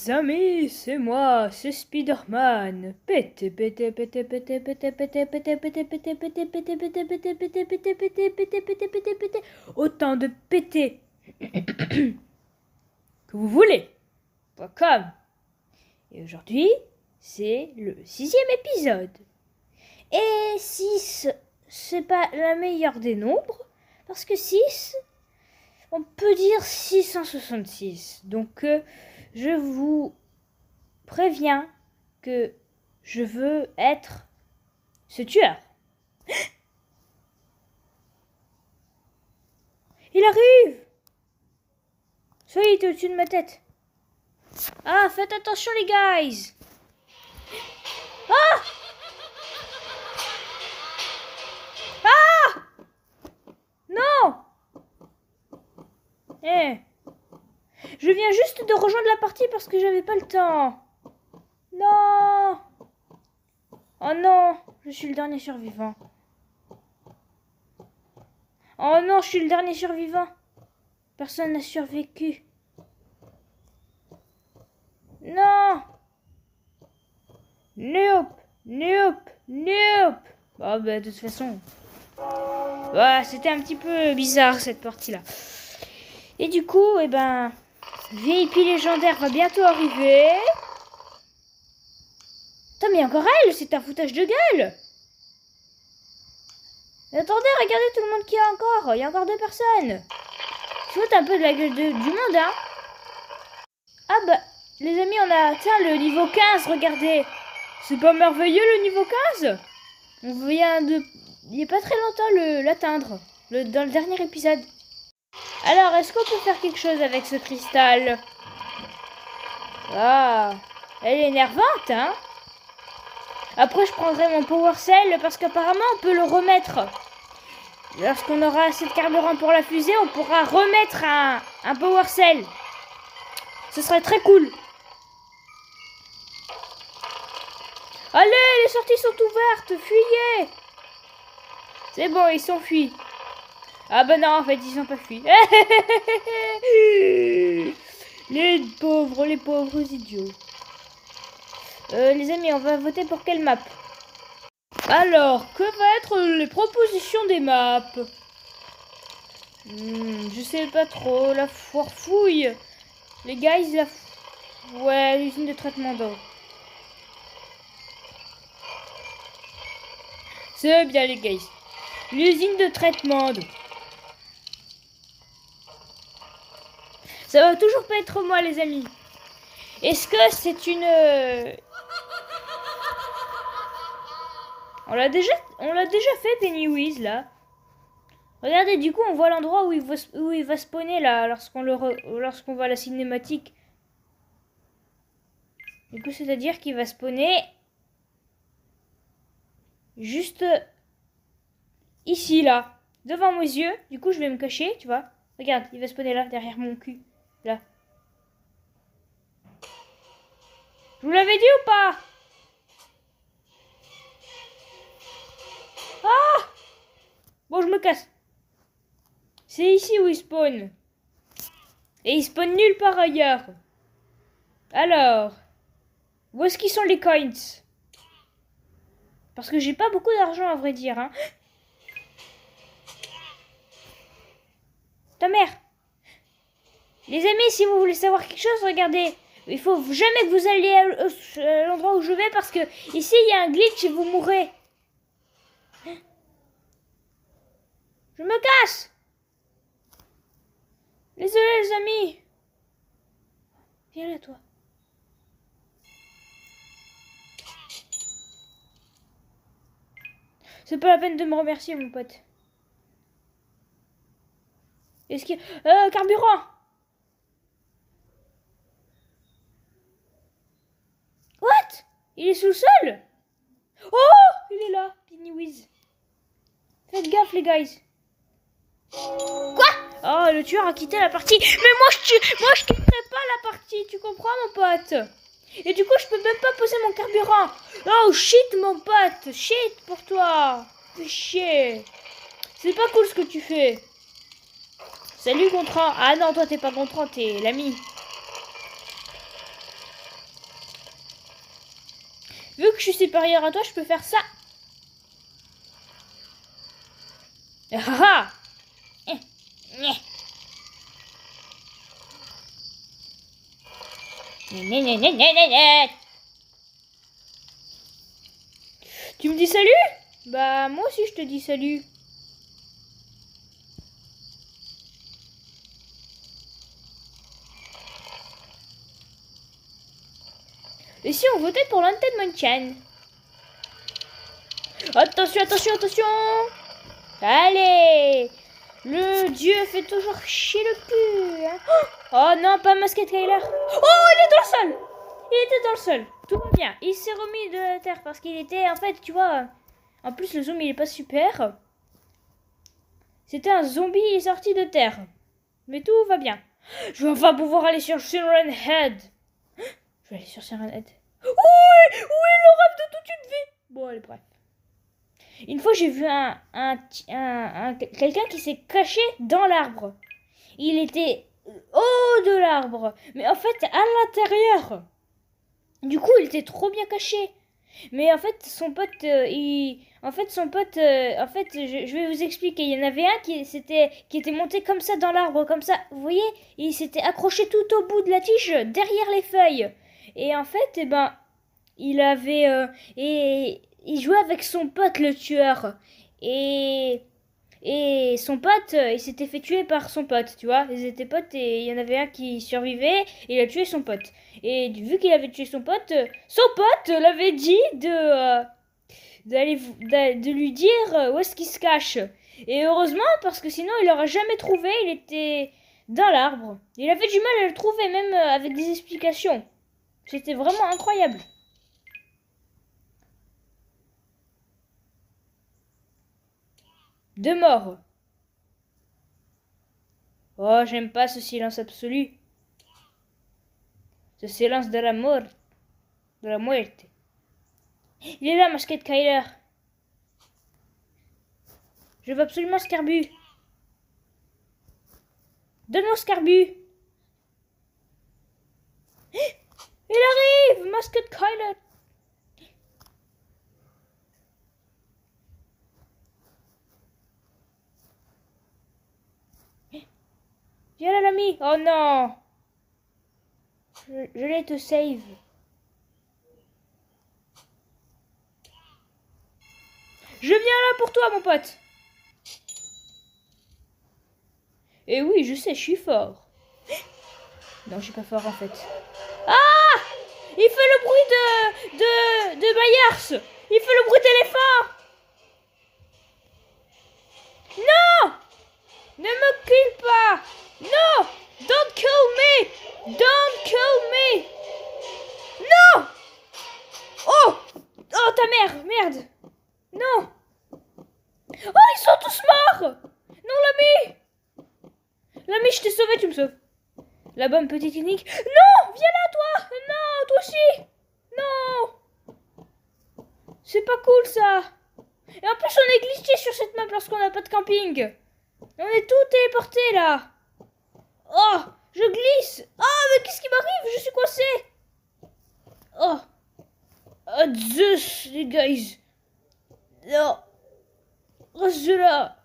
amis, c'est moi, c'est Spider-Man. Pété, pété, pété, pété, pété, pété, pété, pété, pété, pété, pété, pété, pété, pété, pété, pété, pété, pété, pété, pété, autant de pété que vous voulez. .com. Et aujourd'hui, c'est le 6e épisode. Et 6, c'est pas la meilleure des nombres, parce que 6, on peut dire 666. Donc, je vous préviens que je veux être ce tueur. Il arrive! Ça y est, il est au-dessus de ma tête. Ah, faites attention les guys! Ah! Ah! Non! Je viens juste de rejoindre la partie parce que j'avais pas le temps. Non! Oh non, je suis le dernier survivant. Oh non, je suis le dernier survivant. Personne n'a survécu. Non! Nope! Nope! Nope! Bon, bah, de toute façon... Ouais, c'était un petit peu bizarre, cette partie-là. Et du coup, eh ben... VIP légendaire va bientôt arriver. Putain, mais encore elle, c'est un foutage de gueule. Mais attendez, regardez tout le monde qu'il y a encore. Il y a encore 2 personnes. Se foutent un peu de la gueule du monde, hein. Ah bah, les amis, on a atteint le niveau 15, regardez. C'est pas merveilleux le niveau 15? On vient de... Il n'y a pas très longtemps l'atteindre. Dans le dernier épisode. Alors, est-ce qu'on peut faire quelque chose avec ce cristal? Ah, elle est énervante, hein. Après, je prendrai mon Power Cell parce qu'apparemment, on peut le remettre. Lorsqu'on aura assez de carburant pour la fusée, on pourra remettre un Power Cell. Ce serait très cool. Allez, les sorties sont ouvertes, fuyez. C'est bon, ils sont fuis. Ah bah non, en fait, ils sont pas fuis. Les pauvres idiots. Les amis, on va voter pour quelle map? Alors, que va être les propositions des maps? Je sais pas trop. La foire fouille. Les guys, ouais, l'usine de traitement d'eau. C'est bien, les guys. L'usine de traitement d'eau. Ça va toujours pas être moi, les amis. Est-ce que c'est une... On l'a déjà fait, Pennywise, là. Regardez, du coup, on voit l'endroit où il va spawner, là, lorsqu'on voit la cinématique. Du coup, c'est-à-dire qu'il va spawner... juste... ici, là. Devant mes yeux. Du coup, je vais me cacher, tu vois. Regarde, il va spawner là, derrière mon cul. Là. Je vous l'avais dit ou pas? Ah! Bon, je me casse. C'est ici où il spawn. Et il spawn nulle part ailleurs. Alors, où est-ce qu'ils sont les coins? Parce que j'ai pas beaucoup d'argent à vrai dire, hein. Ta mère. Les amis, si vous voulez savoir quelque chose, regardez. Il faut jamais que vous alliez à l'endroit où je vais parce que ici il y a un glitch et vous mourrez. Je me casse. Désolé les amis. Viens là toi. C'est pas la peine de me remercier mon pote. Est-ce qu'il y a... carburant. What? Il est sous le sol? Oh! Il est là, Pennywise. Faites gaffe les guys. Quoi? Oh, le tueur a quitté la partie. Mais moi je quitterai pas la partie, tu comprends mon pote? Et du coup, je peux même pas poser mon carburant. Oh shit mon pote, shit pour toi. Fais chier. C'est pas cool ce que tu fais. Salut Gontran. Ah non, toi t'es pas Gontran, t'es l'ami. Vu que je suis supérieur à toi, je peux faire ça. Ah ah. Tu me dis salut? Bah moi aussi je te dis salut. Et si on votait pour l'Entertainment Chan? Attention, attention, attention! Allez! Le dieu fait toujours chier le cul. Hein. Oh non, pas Masked Kyler. Oh, il est dans le sol! Il était dans le sol. Tout va bien. Il s'est remis de la terre parce qu'il était, en fait, tu vois... En plus, le zombie, il est pas super. C'était un zombie sorti de terre. Mais tout va bien. Je vais enfin pouvoir aller sur Siren Head. Je vais aller sur Siren Head. Oui, oui, le rêve de toute une vie. Bon, allez, bref. Une fois, j'ai vu quelqu'un qui s'est caché dans l'arbre. Il était haut de l'arbre, mais en fait, à l'intérieur. Du coup, il était trop bien caché. Mais en fait, son pote, je vais vous expliquer. Il y en avait un qui était monté comme ça dans l'arbre, comme ça. Vous voyez, il s'était accroché tout au bout de la tige, derrière les feuilles. Et en fait, il avait il jouait avec son pote le tueur. Et son pote, il s'était fait tuer par son pote, tu vois. Ils étaient potes et il y en avait un qui survivait et il a tué son pote. Et vu qu'il avait tué son pote l'avait dit de lui dire où est-ce qu'il se cache. Et heureusement, parce que sinon il l'aurait jamais trouvé, il était dans l'arbre. Il avait du mal à le trouver, même avec des explications. C'était vraiment incroyable. Deux morts. Oh, j'aime pas ce silence absolu. Ce silence de la mort. De la muerte. Il est là, Masked Kyler. Je veux absolument Scarbu. Donne-moi Scarbu. Il arrive, Masked Kyler. Viens là, l'ami. Oh non. Je l'ai te save. Je viens là pour toi, mon pote. Et oui, je sais, je suis fort. Non, je suis pas fort en fait. Ah! Il fait le bruit de Myers. Il fait le bruit d'éléphant. Non! Ne me kill pas! Non! Don't kill me! Don't kill me! Non! Oh! Oh, ta mère! Merde! Non! Oh, ils sont tous morts! Non, l'ami! L'ami, je t'ai sauvé, tu me sauves. La bonne petite unique. Non! Viens là, toi! Non, toi aussi! Non! C'est pas cool, ça! Et en plus, on est glitché sur cette map lorsqu'on n'a pas de camping. On est tout téléporté, là. Oh! Je glisse! Oh, mais qu'est-ce qui m'arrive? Je suis coincé! Oh! Oh, Zeus, les guys! Non! Reste là!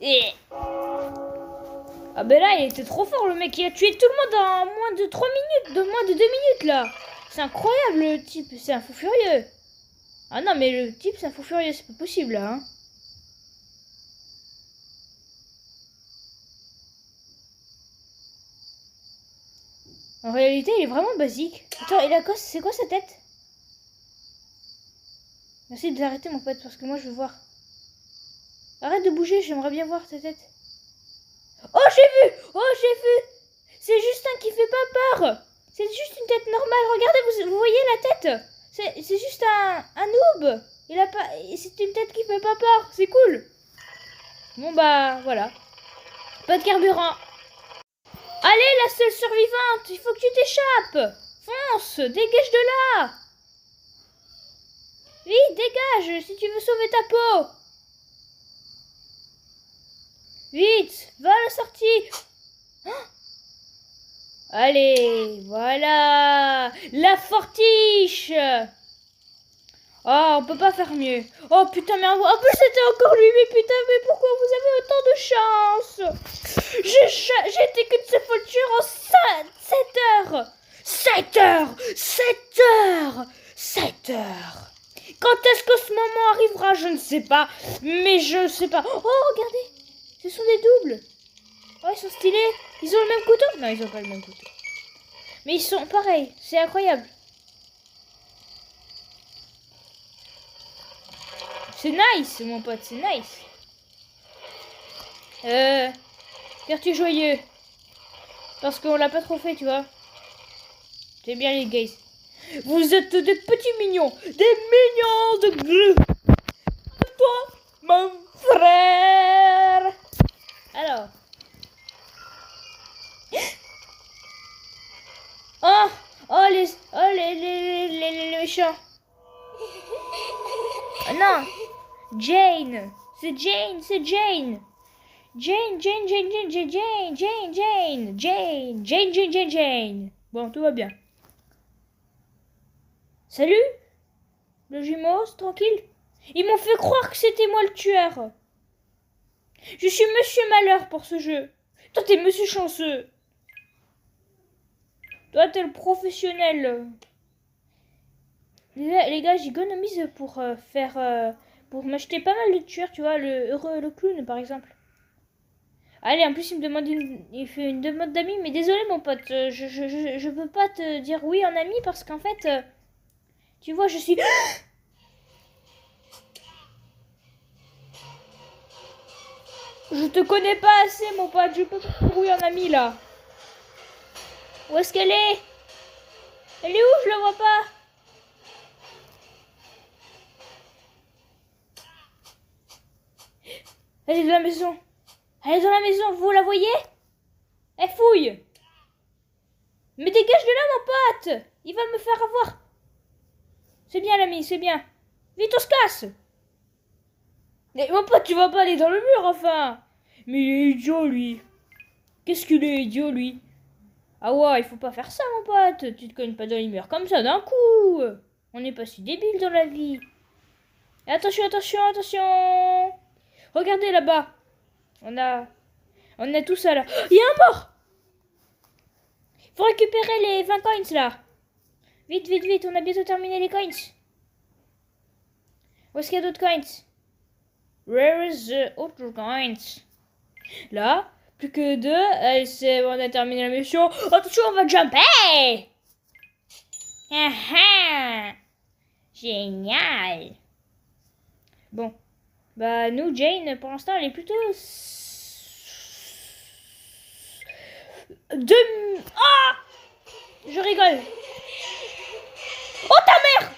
Et... Ah ben là, il était trop fort, le mec. Il a tué tout le monde en moins de 3 minutes, de moins de 2 minutes, là. C'est incroyable, le type. C'est un fou furieux. Ah non, mais le type, c'est un fou furieux. C'est pas possible, là, hein. En réalité, il est vraiment basique. Attends, et la cosse, c'est quoi sa tête? Merci de t'arrêter, mon pote, parce que moi, je veux voir. Arrête de bouger, j'aimerais bien voir ta tête. Oh, j'ai vu! Oh, j'ai vu! C'est juste un qui fait pas peur! C'est juste une tête normale. Regardez, vous voyez la tête? C'est juste un noob. Il a pas... C'est une tête qui fait pas peur. C'est cool. Bon, bah, voilà. Pas de carburant. Allez, la seule survivante, il faut que tu t'échappes. Fonce, dégage de là. Vite, dégage si tu veux sauver ta peau. Vite, va à la sortie. Oh, Allez, voilà. La fortiche. Oh, on peut pas faire mieux. Oh putain, mais en plus c'était encore lui. Mais putain, mais pourquoi vous avez autant de chance? J'ai été qu'une seule voiture en 7 heures. 7 heures. 7 heures. 7 heures. Quand est-ce que ce moment arrivera? Je ne sais pas. Mais je sais pas. Oh, regardez. Ce sont des doubles. Oh, ils sont stylés. Ils ont le même couteau? Non, ils ont pas le même couteau. Mais ils sont pareils. C'est incroyable. C'est nice, mon pote. C'est nice. Quartier joyeux. Parce qu'on l'a pas trop fait, tu vois. C'est bien les gays. Vous êtes des petits mignons. Des mignons de grue. Toi, mon frère. Alors. Les méchants. Oh, non. Jane. C'est Jane, c'est Jane. Jane. Bon, tout va bien. Salut. Le jumeau, c'est tranquille. Ils m'ont fait croire que c'était moi le tueur. Je suis Monsieur Malheur pour ce jeu. Toi, t'es Monsieur Chanceux. Toi, t'es le professionnel. Les gars, j'économise pour pour m'acheter pas mal de tueurs, tu vois, le clown, par exemple. Allez, en plus, il fait une demande d'amis, mais désolé, mon pote, je peux pas te dire oui en ami parce qu'en fait, tu vois, je suis... Je te connais pas assez, mon pote, je peux pas te dire oui en ami, là. Où est-ce qu'elle est? Elle est où? Je la vois pas. Elle est dans la maison. Elle est dans la maison, vous la voyez? Elle fouille. Mais dégage de là, mon pote. Il va me faire avoir. C'est bien, l'ami, c'est bien. Vite, on se casse. Mais mon pote, tu vas pas aller dans le mur, enfin. Mais il est idiot, lui. Qu'est-ce qu'il est idiot, lui? Ah ouais, il faut pas faire ça, mon pote. Tu te cognes pas dans les murs comme ça, d'un coup. On n'est pas si débile dans la vie. Et attention. Regardez là-bas. On a tout ça, là. Il y a un mort. Faut récupérer les 20 coins, là. Vite, on a bientôt terminé les coins. Où est-ce qu'il y a d'autres coins? Where is the other coins? Là, plus que 2. Allez, c'est bon, on a terminé la mission. Attention, on va jumper. Génial. Bon. Bah, nous, Jane, pour l'instant, elle est plutôt... Ah! Je rigole. Oh, ta mère!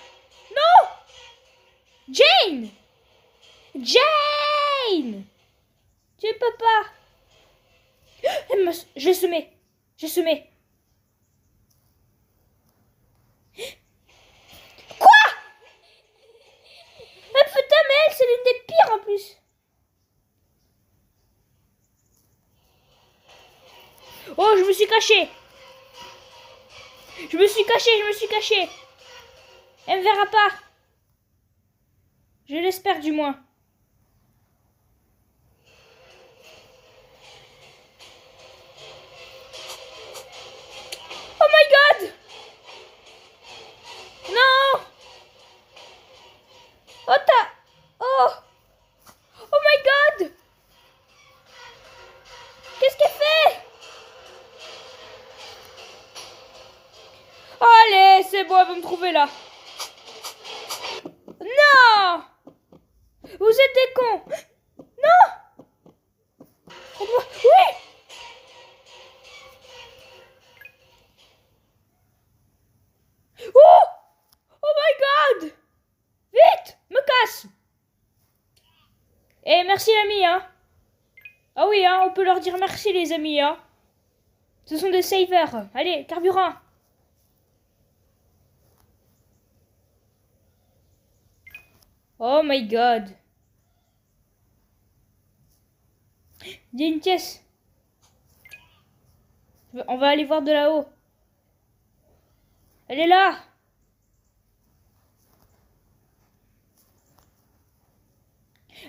Non! Jane! Tu peux pas. J'ai semé. Quoi? Mais putain, mais elle, c'est l'une des pires en plus. Oh, je me suis caché. Elle me verra pas. Je l'espère du moins. Oh my god! Non! Oh! Oh my god! Qu'est-ce qu'elle fait? Allez, c'est bon, elle va me trouver là. Non! Vous êtes des cons! Non! Oui! Oh! Oh my god! Vite! Me casse! Et merci l'ami, hein! Ah oui, hein, on peut leur dire merci les amis, hein! Ce sont des savers. Allez, carburant! Oh my god! Il y a une pièce! On va aller voir de là-haut. Elle est là.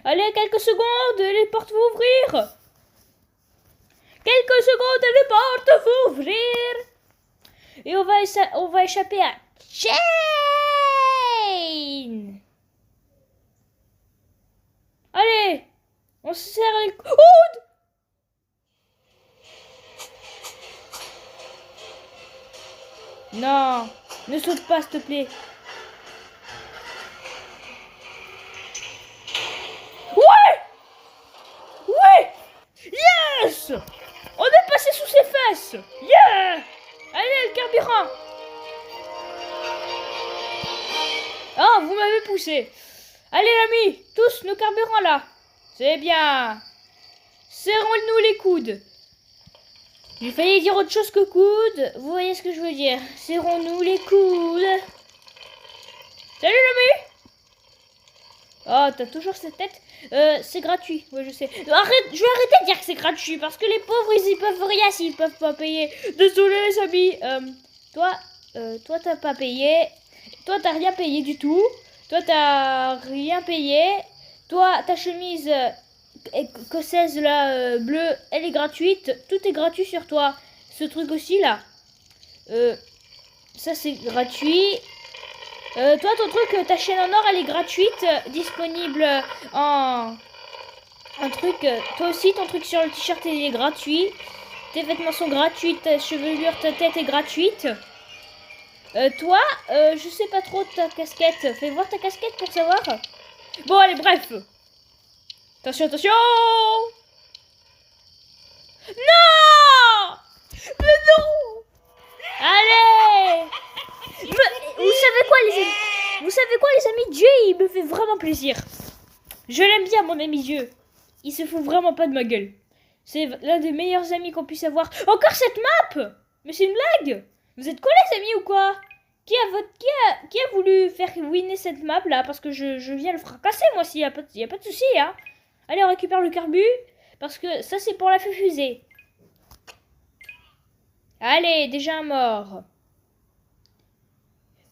Allez, quelques secondes, les portes vont ouvrir. Quelques secondes, les portes vont ouvrir. Et on va échapper à Jane. Allez, on se serre les coudes. Non, ne saute pas, s'il te plaît. Ouais! Ouais! Yes! On est passé sous ses fesses! Yeah! Allez, le carburant! Ah, vous m'avez poussé. Allez, l'ami, tous nos carburants là. C'est bien. Serrons-nous les coudes. J'ai failli dire autre chose que coude. Vous voyez ce que je veux dire. Serrons-nous les coudes. Salut l'ami. Oh, t'as toujours cette tête. C'est gratuit. Ouais, je sais. Arrête, je vais arrêter de dire que c'est gratuit. Parce que les pauvres, ils peuvent rien s'ils peuvent pas payer. Désolé les amis. Toi, t'as pas payé. Toi, t'as rien payé du tout. Toi, t'as rien payé. Toi, ta chemise... écossaise là, bleue, elle est gratuite. Tout est gratuit sur toi. Ce truc aussi là. Ça c'est gratuit. Toi ton truc, ta chaîne en or elle est gratuite. Disponible en truc. Toi aussi ton truc sur le t-shirt il est gratuit. Tes vêtements sont gratuits. Ta chevelure, ta tête est gratuite. Toi, je sais pas trop ta casquette. Fais voir ta casquette pour savoir. Bon allez bref. Attention, attention! Non! Mais non! Allez! Vous savez quoi les amis? Vous savez quoi les amis? Dieu il me fait vraiment plaisir. Je l'aime bien mon ami Dieu. Il se fout vraiment pas de ma gueule. C'est l'un des meilleurs amis qu'on puisse avoir. Encore cette map! Mais c'est une blague! Vous êtes quoi les amis ou quoi? Qui a voulu faire winner cette map là? Parce que je viens le fracasser moi s'il y a pas de souci hein. Allez, on récupère le carbu. Parce que ça, c'est pour la fusée. Allez, déjà un mort.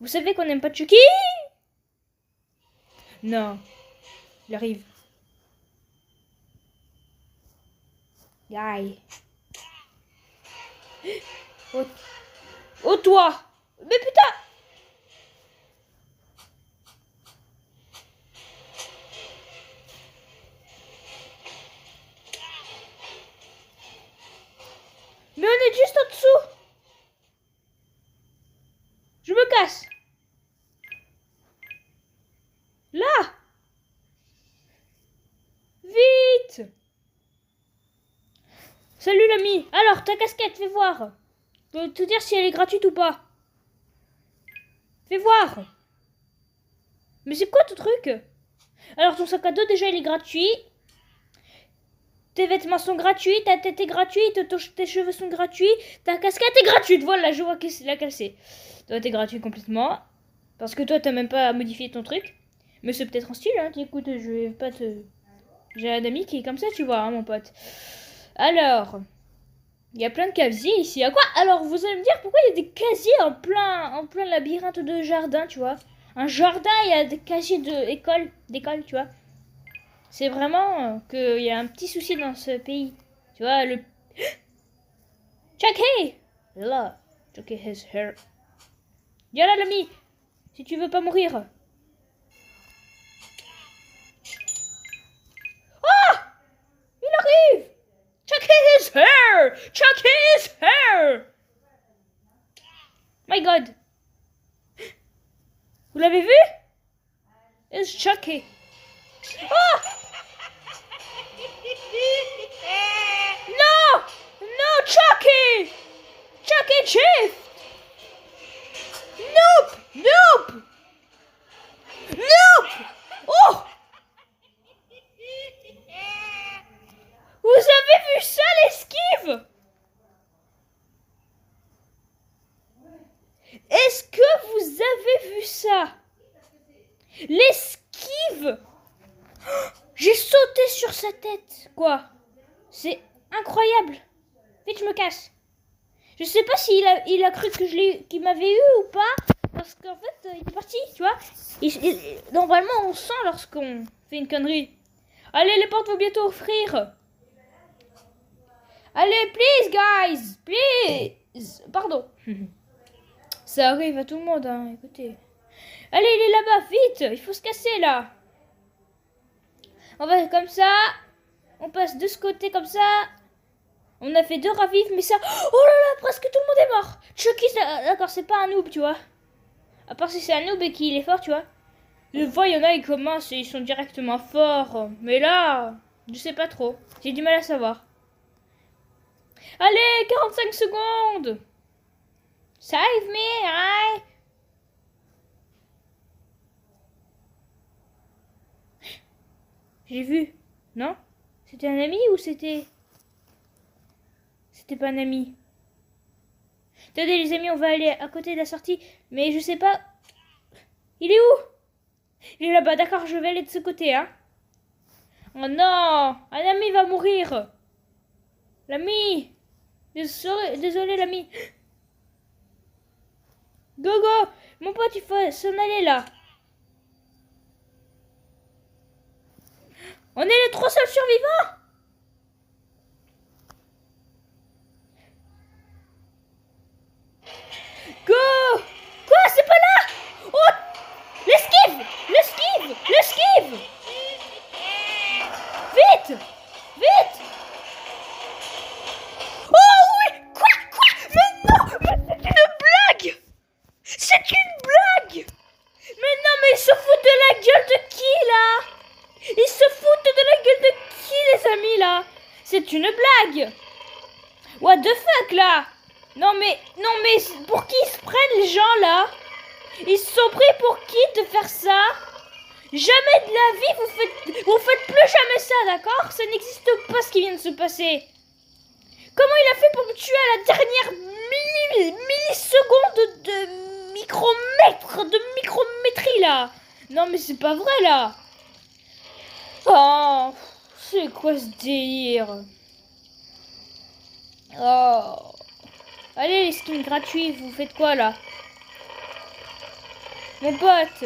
Vous savez qu'on n'aime pas Chucky? Non. Il arrive. Guy. Oh, oh toi. Mais putain. Mais on est juste en dessous. Je me casse. Là. Vite. Salut l'ami. Alors, ta casquette, fais voir. Je peux te dire si elle est gratuite ou pas. Fais voir. Mais c'est quoi ton truc? Alors, ton sac à dos, déjà, il est gratuit. Tes vêtements sont gratuits, ta tête est gratuite, tes cheveux sont gratuits, ta casquette est gratuite. Voilà, je vois que c'est la cassée. Toi, t'es gratuit complètement. Parce que toi, t'as même pas modifié ton truc. Mais c'est peut-être un style, hein. Écoute, je vais pas te... J'ai un ami qui est comme ça, tu vois, hein, mon pote. Alors, il y a plein de casiers ici. À quoi? Alors, vous allez me dire pourquoi il y a des casiers en plein labyrinthe de jardin, tu vois. Un jardin, il y a des casiers d'école, tu vois. C'est vraiment qu'il y a un petit souci dans ce pays. Tu vois, le... Chucky! Là, Chucky has hair. Viens là, l'ami, si tu veux pas mourir. Ah! Il arrive! Chucky his hair! Chucky his hair! My God! Vous l'avez vu? It's Chucky. Ah! No! No, Chucky! Chucky Chief! Nope! Nope! Nope! Oh! Vous avez vu ça, l'esquive? Est-ce que vous avez vu ça? L'esquive! J'ai sauté sur sa tête, quoi. C'est incroyable. Vite, je me casse. Je sais pas s'il il a cru que qu'il m'avait eu ou pas. Parce qu'en fait, il est parti, tu vois. Normalement, on sent lorsqu'on fait une connerie. Allez, les portes vont bientôt ouvrir. Allez, please, guys. Please. Pardon. Ça arrive à tout le monde, hein. Écoutez. Allez, il est là-bas, vite. Il faut se casser, là. On va comme ça. On passe de ce côté, comme ça. On a fait 2 ravives, mais ça... Oh là là, presque tout le monde est mort. Chucky, d'accord, c'est pas un noob, tu vois. À part si c'est un noob et qu'il est fort, tu vois. Je vois, il y en a, ils commencent et ils sont directement forts. Mais là, je sais pas trop. J'ai du mal à savoir. Allez, 45 secondes. Save me, right? J'ai vu. Non? C'était un ami ou c'était... C'était pas un ami? Attendez les amis, on va aller à côté de la sortie. Mais je sais pas... Il est où? Il est là-bas, d'accord, je vais aller de ce côté, hein. Oh non! Un ami va mourir! L'ami! Désolé l'ami! Go go! Mon pote, il faut s'en aller là! On est les 3 seuls survivants! Go! Quoi? C'est pas là! Oh! L'esquive! L'esquive! L'esquive! Vite! Vite! Oh oui! Quoi? Mais non! Mais c'est une blague! C'est une blague! Mais non, mais ils se foutent de la gueule de qui, là? Ils se foutent de la gueule de qui, les amis, là? C'est une blague! What the fuck, là? Non, mais pour qui ils se prennent, les gens, là? Ils se sont pris pour qui de faire ça? Jamais de la vie, vous faites plus jamais ça, d'accord? Ça n'existe pas ce qui vient de se passer. Comment il a fait pour me tuer à la dernière milliseconde de micrométrie, là? Non, mais c'est pas vrai, là. Oh, c'est quoi ce délire? Oh. Allez, les skins gratuits, vous faites quoi, là? Mon pote.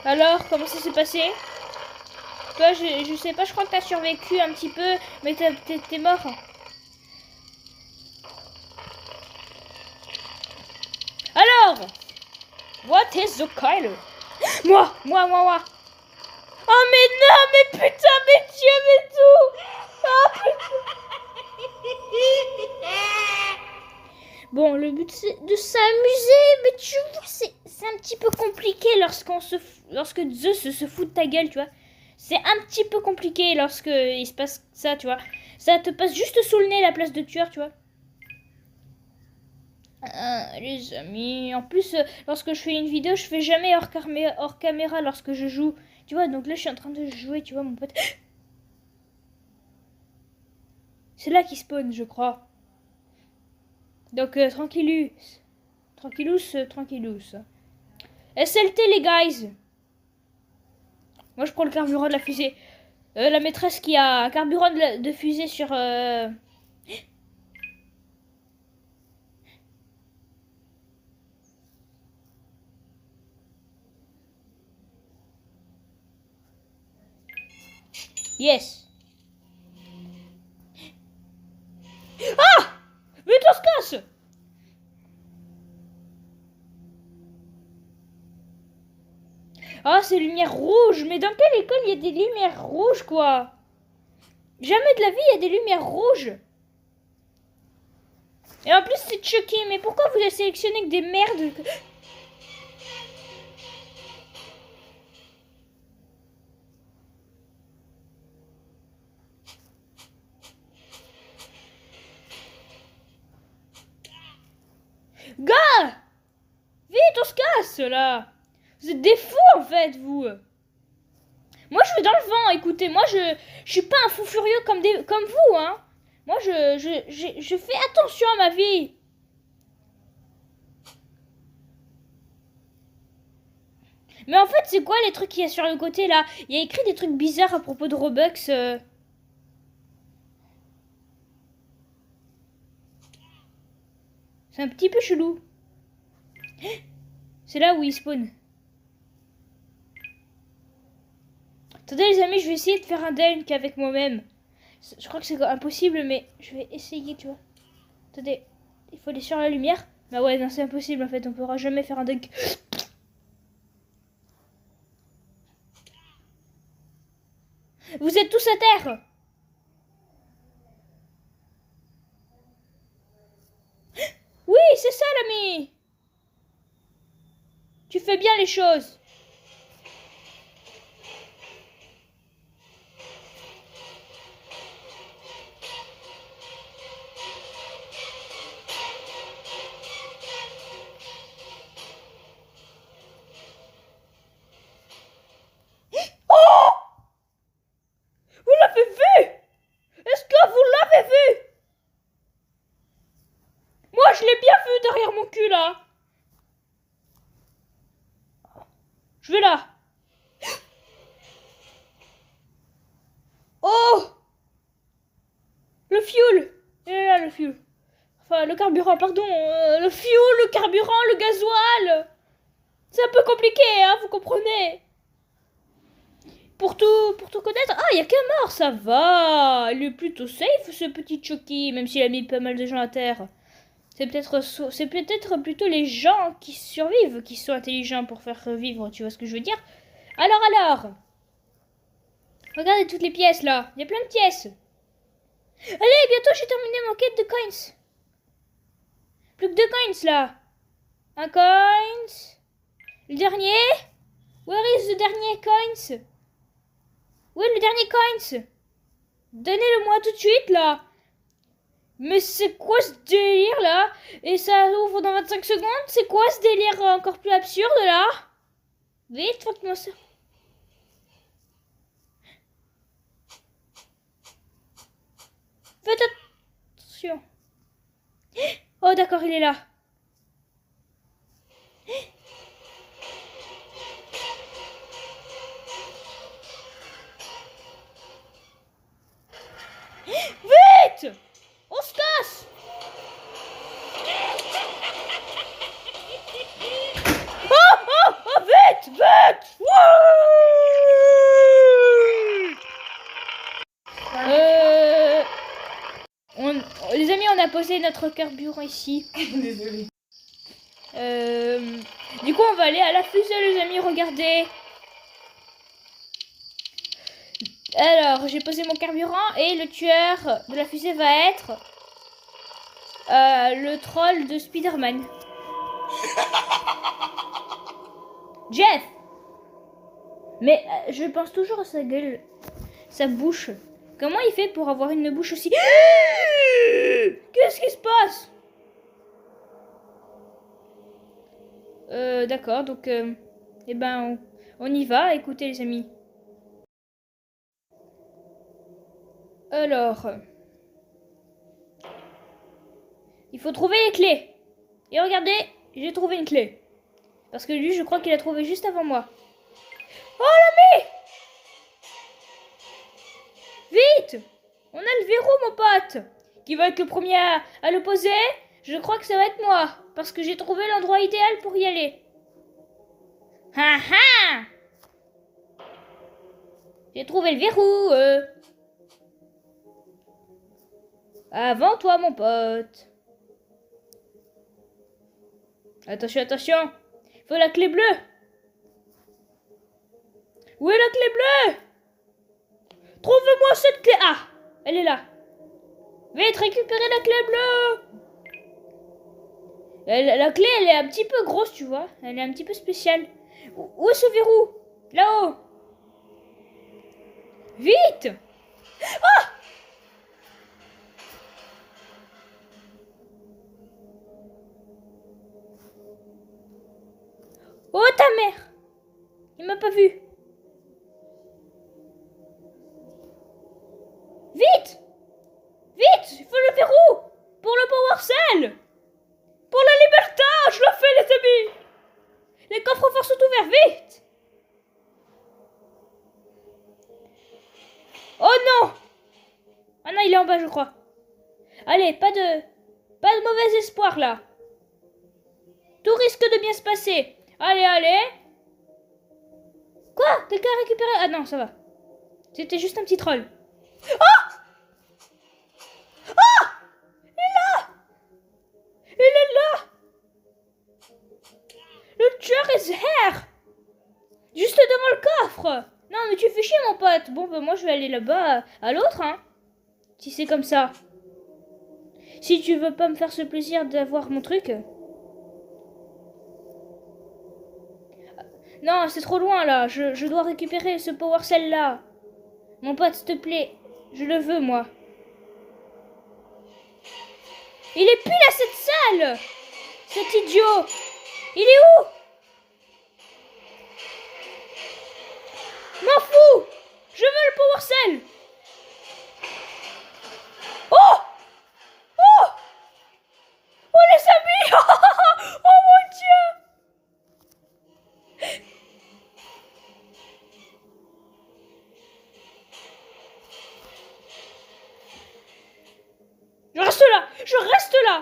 Alors, comment ça s'est passé? Toi, je sais pas, je crois que t'as survécu un petit peu, mais t'es mort. Alors, what is the color? Moi. Oh mais non, mais putain, mais Dieu, mais tout. Oh putain. Bon, le but c'est de s'amuser, mais tu vois, c'est un petit peu compliqué lorsque Zeus se fout de ta gueule, tu vois. C'est un petit peu compliqué lorsque il se passe ça, tu vois. Ça te passe juste sous le nez la place de tueur, tu vois. Les amis, en plus, lorsque je fais une vidéo, je fais jamais hors caméra lorsque je joue. Tu vois, donc là, je suis en train de jouer, tu vois, mon pote. C'est là qu'il spawn, je crois. Donc, tranquillous. SLT, les guys. Moi, je prends le carburant de la fusée. La maîtresse qui a un carburant de fusée sur... Yes. Ah! Mais on se casse! Ah, c'est lumière rouge. Mais dans quelle école il y a des lumières rouges, quoi? Jamais de la vie, il y a des lumières rouges. Et en plus, c'est Chucky. Mais pourquoi vous avez sélectionné que des merdes? Gars! Vite, on se casse, là. Vous êtes des fous, en fait, vous. Moi, je vais dans le vent, écoutez. Moi, je suis pas un fou furieux comme vous, hein. Moi, je fais attention à ma vie. Mais en fait, c'est quoi les trucs qu'il y a sur le côté, là? Il y a écrit des trucs bizarres à propos de Robux. C'est un petit peu chelou. C'est là où il spawn. Attendez les amis, je vais essayer de faire un dunk avec moi-même. Je crois que c'est impossible, mais je vais essayer, tu vois. Attendez, il faut aller sur la lumière. Bah ouais, non, c'est impossible en fait, on pourra jamais faire un dunk. Vous êtes tous à terre. Oui, c'est ça l'ami. Tu fais bien les choses. Oh! Vous l'avez vu? Est-ce que vous l'avez vu? Moi, je l'ai bien vu derrière mon cul, là. Je vais là. Oh! Le fuel. Il est là, le fuel. Enfin, le carburant, pardon. Le fuel, le carburant, le gasoil. C'est un peu compliqué, hein, vous comprenez? Pour tout connaître. Ah, il y a qu'un mort, ça va. Il est plutôt safe, ce petit Chucky, même s'il a mis pas mal de gens à terre. C'est peut-être plutôt les gens qui survivent qui sont intelligents pour faire vivre, tu vois ce que je veux dire? Alors. Regardez toutes les pièces, là. Il y a plein de pièces. Allez, bientôt j'ai terminé mon quête de coins. Plus que 2 coins, là. Un coins. Le dernier. Where is the dernier coins? Où est le dernier coins? Donnez-le-moi tout de suite, là. Mais c'est quoi ce délire, là? Et ça ouvre dans 25 secondes? C'est quoi ce délire encore plus absurde, là? Vite, faites-moi ça. Faites attention. Oh, d'accord, il est là. Vite! On se casse! Oh, vite! Les amis, on a posé notre carburant ici. Désolée. Du coup, on va aller à la fusée, les amis, regardez. Alors, j'ai posé mon carburant et le tueur de la fusée va être le troll de Spider-Man. Jeff! Mais je pense toujours à sa gueule, sa bouche. Comment il fait pour avoir une bouche aussi... Qu'est-ce qui se passe? D'accord, donc... eh ben, on y va. Écoutez, les amis. Alors... il faut trouver les clés. Et regardez, j'ai trouvé une clé. Parce que lui, je crois qu'il a trouvé juste avant moi. Oh, l'ami! Vite! On a le verrou, mon pote. Qui va être le premier à le poser? Je crois que ça va être moi. Parce que j'ai trouvé l'endroit idéal pour y aller. Ha ha! J'ai trouvé le verrou. Avant toi, mon pote. Attention, attention. Il faut la clé bleue. Où est la clé bleue? Trouve-moi cette clé. Ah, elle est là. Vite, récupérer la clé bleue. La clé, elle est un petit peu grosse, tu vois. Elle est un petit peu spéciale. Où est ce verrou? Là-haut. Vite. Ah! Oh, ta mère. Il m'a pas vu. Vite! Vite! Il faut le verrou! Pour le power cell! Pour la liberté! Je le fais, les amis! Les coffres forts sont ouverts, vite! Oh non! Ah non, il est en bas, je crois. Allez, pas de mauvais espoir, là. Tout risque de bien se passer. Allez, allez. Quoi? Quelqu'un a récupéré? Ah non, ça va. C'était juste un petit troll. Oh! Oh! Il est là! Il est là! Le tueur est here! Juste devant le coffre! Non, mais tu fais chier, mon pote. Bon, bah, moi, je vais aller là-bas à l'autre, hein. Si c'est comme ça. Si tu veux pas me faire ce plaisir d'avoir mon truc. Non, c'est trop loin, là. Je dois récupérer ce power cell là. Mon pote, s'il te plaît. Je le veux, moi. Il est pile à cette salle! Cet idiot! Il est où? M'en fous! Je veux le power cell! Oh! Oh! Oh les amis! Oh mon Dieu! Je reste là! Je reste là!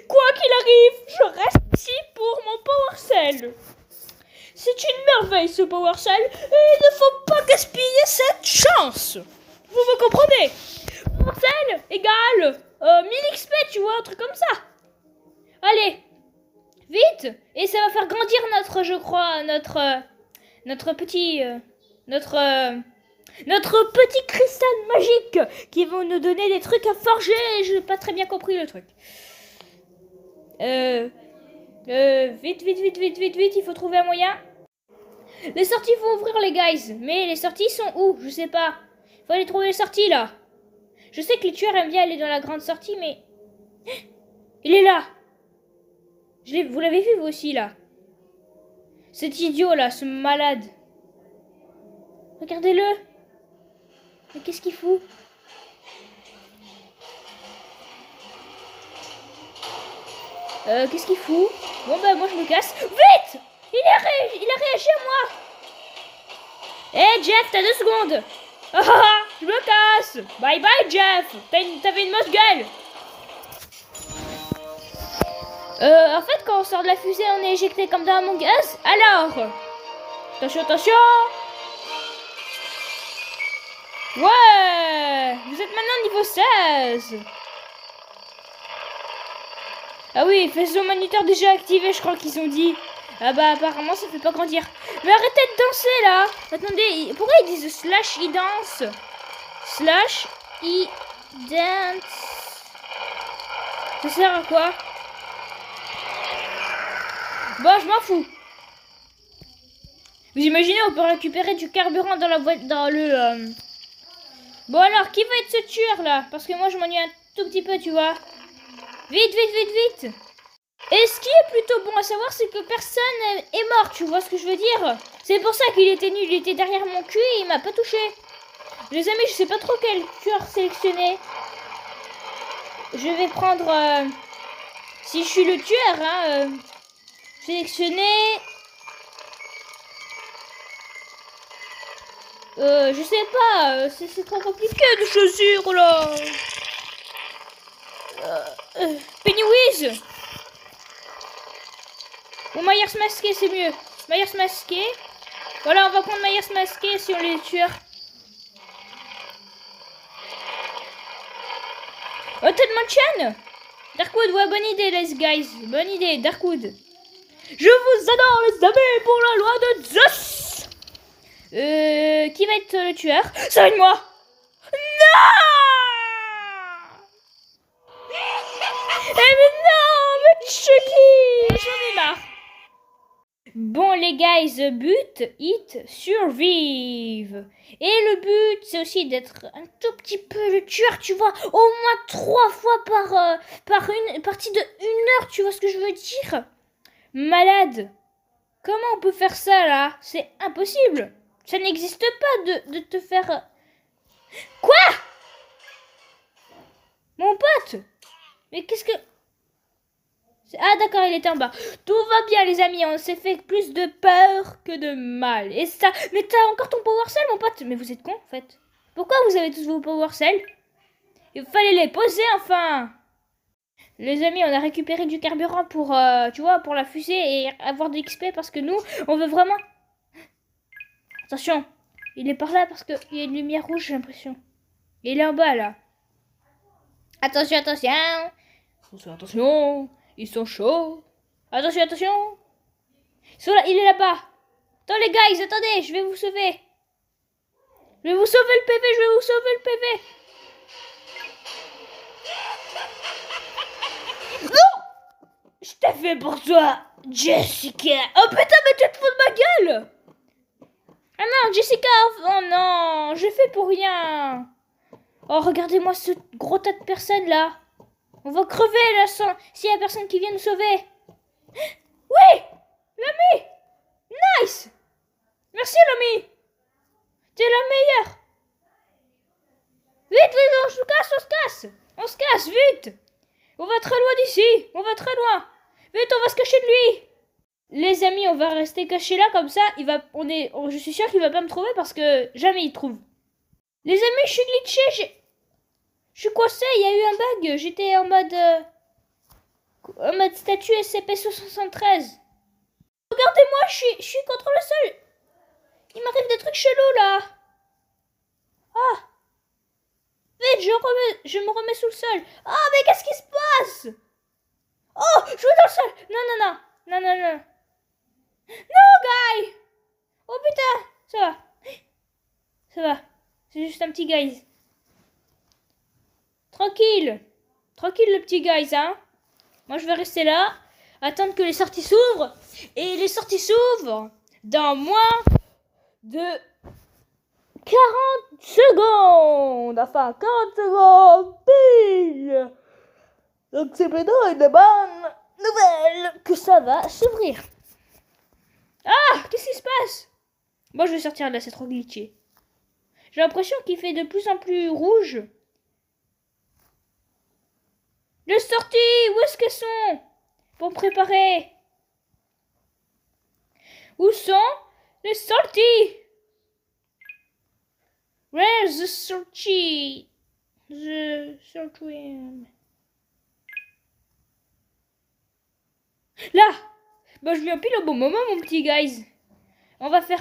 Quoi qu'il arrive, je reste ici pour mon power cell. C'est une merveille ce power cell et il ne faut pas gaspiller cette chance. Vous me comprenez? Power cell égale 1000 XP, tu vois, un truc comme ça. Allez, vite. Et ça va faire grandir notre, je crois, notre petit cristal magique qui vont nous donner des trucs à forger. Je n'ai pas très bien compris le truc. Vite, il faut trouver un moyen. Les sorties vont ouvrir, les guys. Mais les sorties sont où? Je sais pas. Il faut aller trouver les sorties, là. Je sais que les tueurs aiment bien aller dans la grande sortie, mais... Il est là. Vous l'avez vu, vous aussi, là. Cet idiot, là, ce malade. Regardez-le. Mais qu'est-ce qu'il fout? Qu'est-ce qu'il fout? Bon, bah, moi, je me casse. Vite! Il a réagi à moi. Jeff, t'as 2 secondes. Ah, je me casse. Bye bye, Jeff. T'avais une mauvaise gueule. En fait, quand on sort de la fusée, on est éjecté comme dans Among Us. Alors, attention. Ouais, vous êtes maintenant niveau 16. Ah oui, faisceau moniteur déjà activé, je crois qu'ils ont dit. Ah bah apparemment ça fait pas grandir. Mais arrêtez de danser là. Attendez, pourquoi ils disent slash i dance? Slash i dance. Ça sert à quoi? Bon, je m'en fous. Vous imaginez, on peut récupérer du carburant dans la voiture, dans le... Bon alors, qui va être ce tueur là? Parce que moi je m'ennuie un tout petit peu, tu vois. Vite. Et ce qui est plutôt bon à savoir, c'est que personne est mort, tu vois ce que je veux dire? C'est pour ça qu'il était nul, il était derrière mon cul et il m'a pas touché. Les amis, je sais pas trop quel tueur sélectionner. Je vais prendre... si je suis le tueur, hein... sélectionner... je sais pas, c'est trop compliqué de choisir là. Pennywise. Ou Myers masqué, c'est mieux. Myers masqué. Voilà, on va prendre Myers masqué si on les tueurs. Hotel Mansion. Darkwood, ouais, bonne idée, les guys. Bonne idée, Darkwood. Je vous adore, les amis, pour la loi de Zeus. Qui va être le tueur? Ça va être moi. Non! Eh mais non, mais Chucky, j'en ai marre. Bon les guys, but, hit, survive. Et le but, c'est aussi d'être un tout petit peu le tueur, tu vois, au moins 3 fois par une partie de 1 heure, tu vois ce que je veux dire? Malade. Comment on peut faire ça là? C'est impossible. Ça n'existe pas de te faire... Quoi? Mon pote? Mais qu'est-ce que... Ah d'accord, il était en bas. Tout va bien les amis, on s'est fait plus de peur que de mal. Et ça... Mais t'as encore ton power cell mon pote? Mais vous êtes con en fait. Pourquoi vous avez tous vos power cell? Il fallait les poser enfin. Les amis, on a récupéré du carburant pour, tu vois, pour la fusée et avoir de l'XP parce que nous, on veut vraiment... Attention, il est par là parce qu'il y a une lumière rouge, j'ai l'impression. Il est en bas, là. Attention, attention. Attention, attention. Ils sont chauds. Attention, attention. Ils sont là, il est là-bas. Attends, les gars, attendez, je vais vous sauver. Je vais vous sauver le PV, je vais vous sauver le PV. Non! Je t'ai fait pour toi, Jessica. Oh putain, mais tu te fous de ma gueule. Ah non, Jessica, oh non, j'ai fait pour rien. Oh, regardez-moi ce gros tas de personnes là. On va crever là sans... s'il y a personne qui vient nous sauver. Oui, l'ami. Nice. Merci l'ami. T'es la meilleure. Vite, vite, on se casse, on se casse. On se casse, vite. On va très loin d'ici. On va très loin. Vite, on va se cacher de lui. Les amis, on va rester cachés là comme ça. Je suis sûre qu'il va pas me trouver parce que jamais il trouve. Les amis, je suis glitché. Je suis coincé. Il y a eu un bug. J'étais en mode statue SCP-73. Regardez-moi, je suis contre le sol. Il m'arrive des trucs chelous là. Ah. Vite, je me remets sous le sol. Ah, mais qu'est-ce qui se passe? Oh, je vais dans le sol. Non, non, non. Non, non, non. Non, guy. Oh putain, ça va. Ça va. C'est juste un petit guys. Tranquille. Tranquille le petit guys, hein. Moi, je vais rester là. Attendre que les sorties s'ouvrent. Et les sorties s'ouvrent dans moins de 40 secondes. Enfin, 40 secondes pile. Donc, c'est plutôt une bonne nouvelle que ça va s'ouvrir. Ah, qu'est-ce qui se passe? Bon, je vais sortir là, c'est trop glitché. J'ai l'impression qu'il fait de plus en plus rouge. Les sorties, où est-ce qu'elles sont? Pour me préparer. Où sont les sorties? Where's the sortie? The sortie. Là. Bah, je viens pile au bon moment, mon petit guys. On va faire...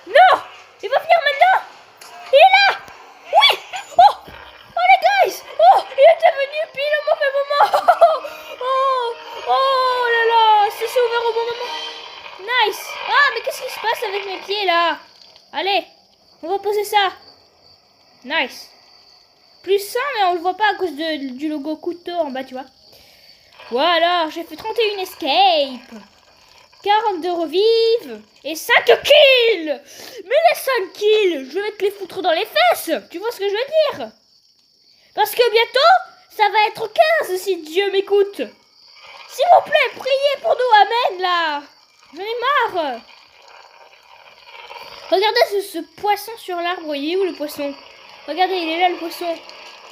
Non! Il va venir maintenant! Il est là! Oui! Oh! Oh les guys! Oh! Il était venu pile au mauvais moment! Oh! Oh là là! Ça s'est ouvert au bon moment! Nice! Ah, mais qu'est-ce qui se passe avec mes pieds là? Allez! On va poser ça! Nice! Plus 100, mais on le voit pas à cause du logo couteau en bas, tu vois. Voilà, j'ai fait 31 escapes. 42 revives et 5 kills. Mais les 5 kills, je vais te les foutre dans les fesses. Tu vois ce que je veux dire? Parce que bientôt, ça va être 15 si Dieu m'écoute. S'il vous plaît, priez pour nous, amen là. J'en ai marre. Regardez ce poisson sur l'arbre, il est où le poisson? Regardez, il est là le poisson.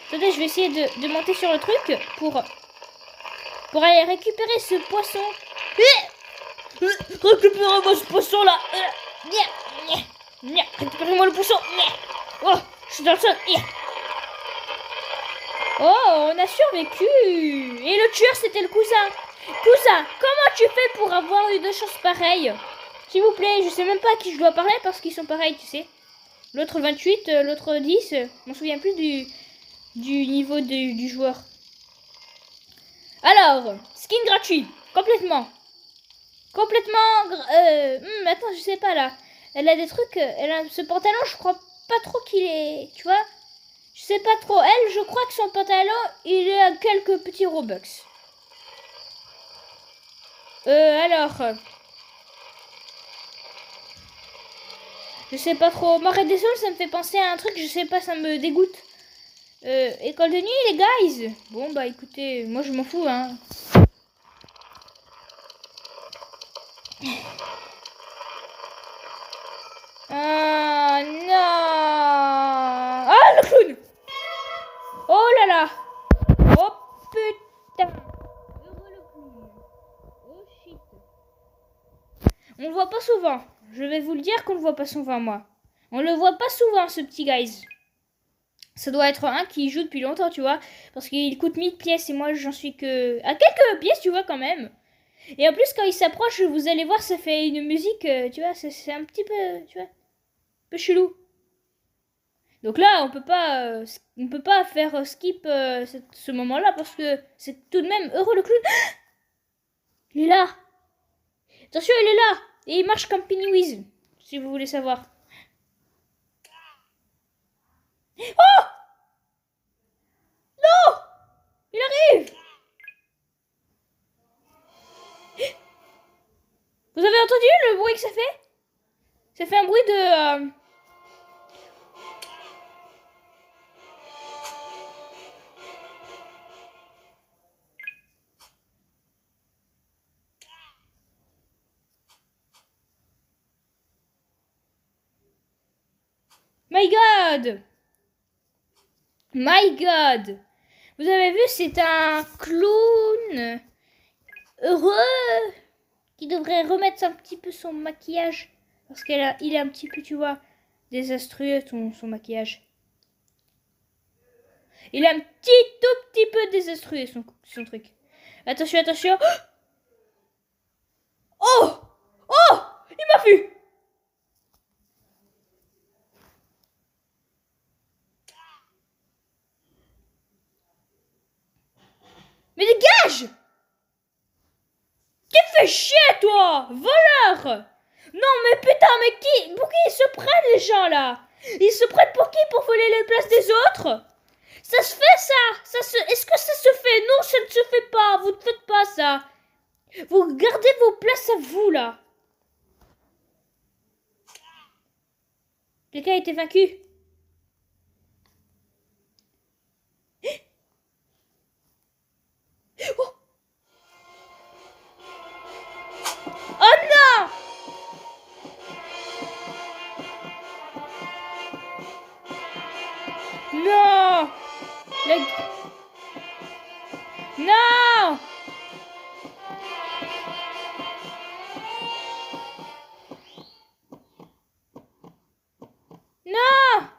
Attendez, je vais essayer de monter sur le truc pour aller récupérer ce poisson. Récupérez-moi ce poisson là. Récupérez-moi le poisson. Oh, je suis dans le sol. Oh, on a survécu. Et le tueur, c'était le cousin. Cousin, comment tu fais pour avoir eu 2 chances pareilles? S'il vous plaît, je sais même pas à qui je dois parler parce qu'ils sont pareils, tu sais. L'autre 28, l'autre 10. Je m'en souviens plus du niveau du joueur. Alors, skin gratuit. Complètement. Attends, je sais pas là. Elle a des trucs. Elle a ce pantalon, je crois pas trop qu'il est. Tu vois? Je sais pas trop. Elle, je crois que son pantalon, il est à quelques petits Robux. Alors. Je sais pas trop. Marée des sols, ça me fait penser à un truc, je sais pas, ça me dégoûte. École de nuit, les guys. Bon, bah écoutez, moi je m'en fous, hein. Ah non. Ah, le clown. Oh là là. Oh putain. Heureux le clown. Oh shit. On le voit pas souvent. Je vais vous le dire qu'on le voit pas souvent, moi. On le voit pas souvent, ce petit guys. Ça doit être un qui joue depuis longtemps, tu vois. Parce qu'il coûte 1000 pièces et moi j'en suis que à quelques pièces, tu vois, quand même. Et en plus, quand il s'approche, vous allez voir, ça fait une musique, tu vois, c'est un petit peu, tu vois, un peu chelou. Donc là, on peut pas faire skip ce moment-là parce que c'est tout de même heureux le clown. Il est là. Attention, il est là. Et il marche comme Pennywise, si vous voulez savoir. Oh non, il arrive. Vous avez entendu le bruit que ça fait? Ça fait un bruit de... My God! My God! Vous avez vu, c'est un clown heureux qui devrait remettre un petit peu son maquillage. Parce qu'il est un petit peu, tu vois, désastreux son maquillage. Il est un tout petit peu désastreux son truc. Attention, attention. Oh! Oh! Il m'a vu! Mais dégage! Qui fait chier, toi? Voleur! Non, mais putain, mais qui? Pour qui ils se prennent, les gens, là? Ils se prennent pour qui? Pour voler les places des autres? Ça se fait, ça? Est-ce que ça se fait? Non, ça ne se fait pas. Vous ne faites pas ça. Vous gardez vos places à vous, là. Quelqu'un a été vaincu? Oh, oh non! Non! Non! Non!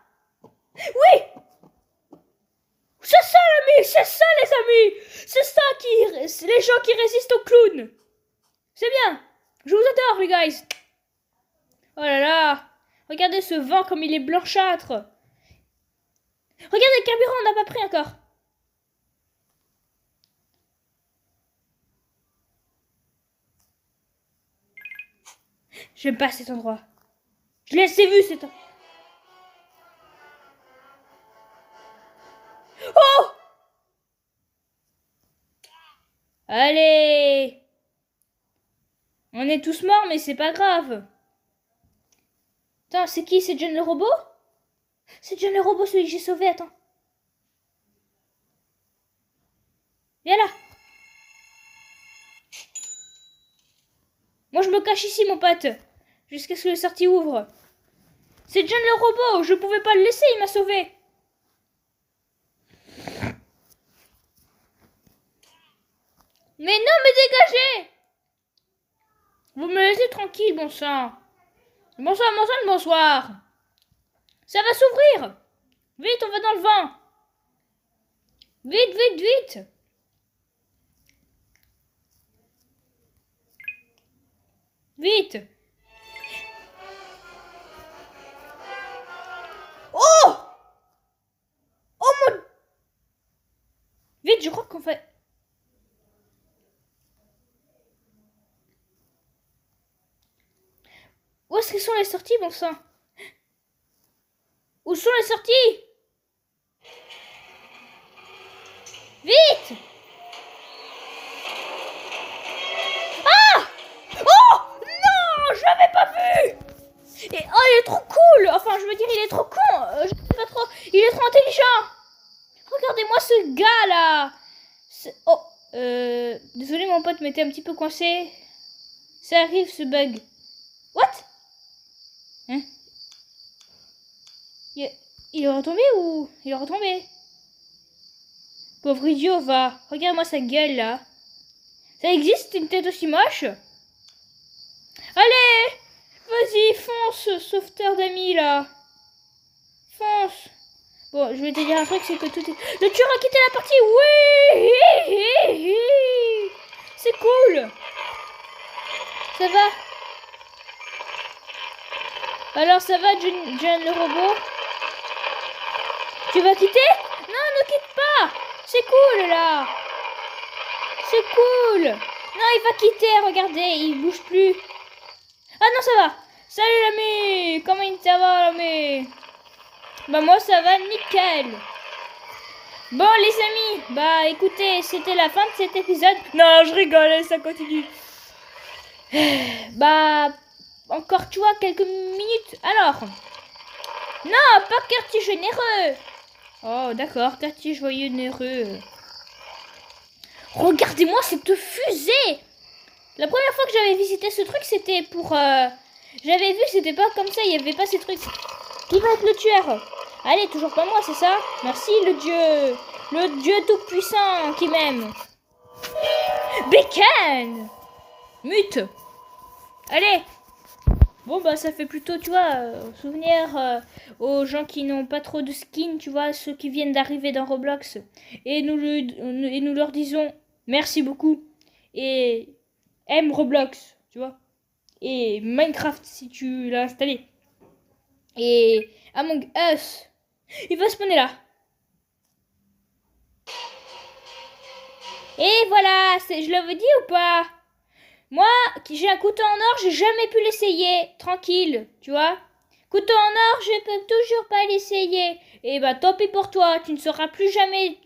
Oui! C'est ça, l'ami! C'est ça, les amis! C'est ça les gens qui résistent au clown! C'est bien! Je vous adore, les guys! Oh là là! Regardez ce vent comme il est blanchâtre! Regardez, le carburant, on n'a pas pris encore! J'aime pas cet endroit. Je l'ai assez vu, cet endroit. Oh! Allez! On est tous morts, mais c'est pas grave. Attends, c'est qui? C'est John le robot? C'est John le robot, celui que j'ai sauvé, attends. Viens là. Moi, je me cache ici, mon pote. Jusqu'à ce que le sortie ouvre. C'est John le robot, je pouvais pas le laisser, il m'a sauvé. Mais non, mais dégagez! Vous me laissez tranquille, bon sang. Bonsoir, bonsoir, bonsoir. Ça va s'ouvrir. Vite, on va dans le vent. Vite, vite, vite. Vite. Oh! Oh mon... Vite, je crois qu'on fait... Où est-ce que sont les sorties, bon sang? Où sont les sorties? Vite! Ah! Oh! Non! Je l'avais pas vu! Et oh, il est trop cool! Enfin, je veux dire, il est trop con! Je sais pas trop. Il est trop intelligent! Regardez-moi ce gars là! Oh! Désolé, mon pote m'était un petit peu coincé. Ça arrive ce bug. What? Hein? Il est retombé ou... Il est retombé? Pauvre idiot, va. Regarde-moi sa gueule, là. Ça existe, une tête aussi moche? Allez! Vas-y, fonce, sauveteur d'amis, là. Fonce. Bon, Bon, je vais te dire un truc, c'est que tout est... Le tueur a quitté la partie. Oui. C'est cool. Ça va? Alors ça va, John le robot? Tu vas quitter? Non, ne quitte pas. C'est cool là. C'est cool. Non, il va quitter, regardez, il bouge plus. Ah non, ça va. Salut l'ami. Comment ça va l'ami? Bah moi ça va nickel. Bon les amis, bah écoutez, c'était la fin de cet épisode. Non, je rigole, ça continue. Bah, encore tu vois, quelques minutes. Alors, non, pas quartier généreux. Oh d'accord, quartier joyeux généreux. Regardez-moi cette fusée. La première fois que j'avais visité ce truc, c'était pour... J'avais vu, c'était pas comme ça, il n'y avait pas ces trucs. Qui va être le tueur? Allez, toujours pas moi, c'est ça? Merci, le dieu tout-puissant qui m'aime. Bacon! Mute! Allez! Bon, bah, ça fait plutôt, tu vois, souvenir aux gens qui n'ont pas trop de skin, tu vois, ceux qui viennent d'arriver dans Roblox. Et nous leur disons merci beaucoup. Et aime Roblox, tu vois. Et Minecraft si tu l'as installé. Et Among Us. Il va spawner là. Et voilà, je l'avais dit ou pas? Moi, qui j'ai un couteau en or, j'ai jamais pu l'essayer. Tranquille, tu vois. Couteau en or, je peux toujours pas l'essayer. Et bah tant pis pour toi, tu ne seras plus jamais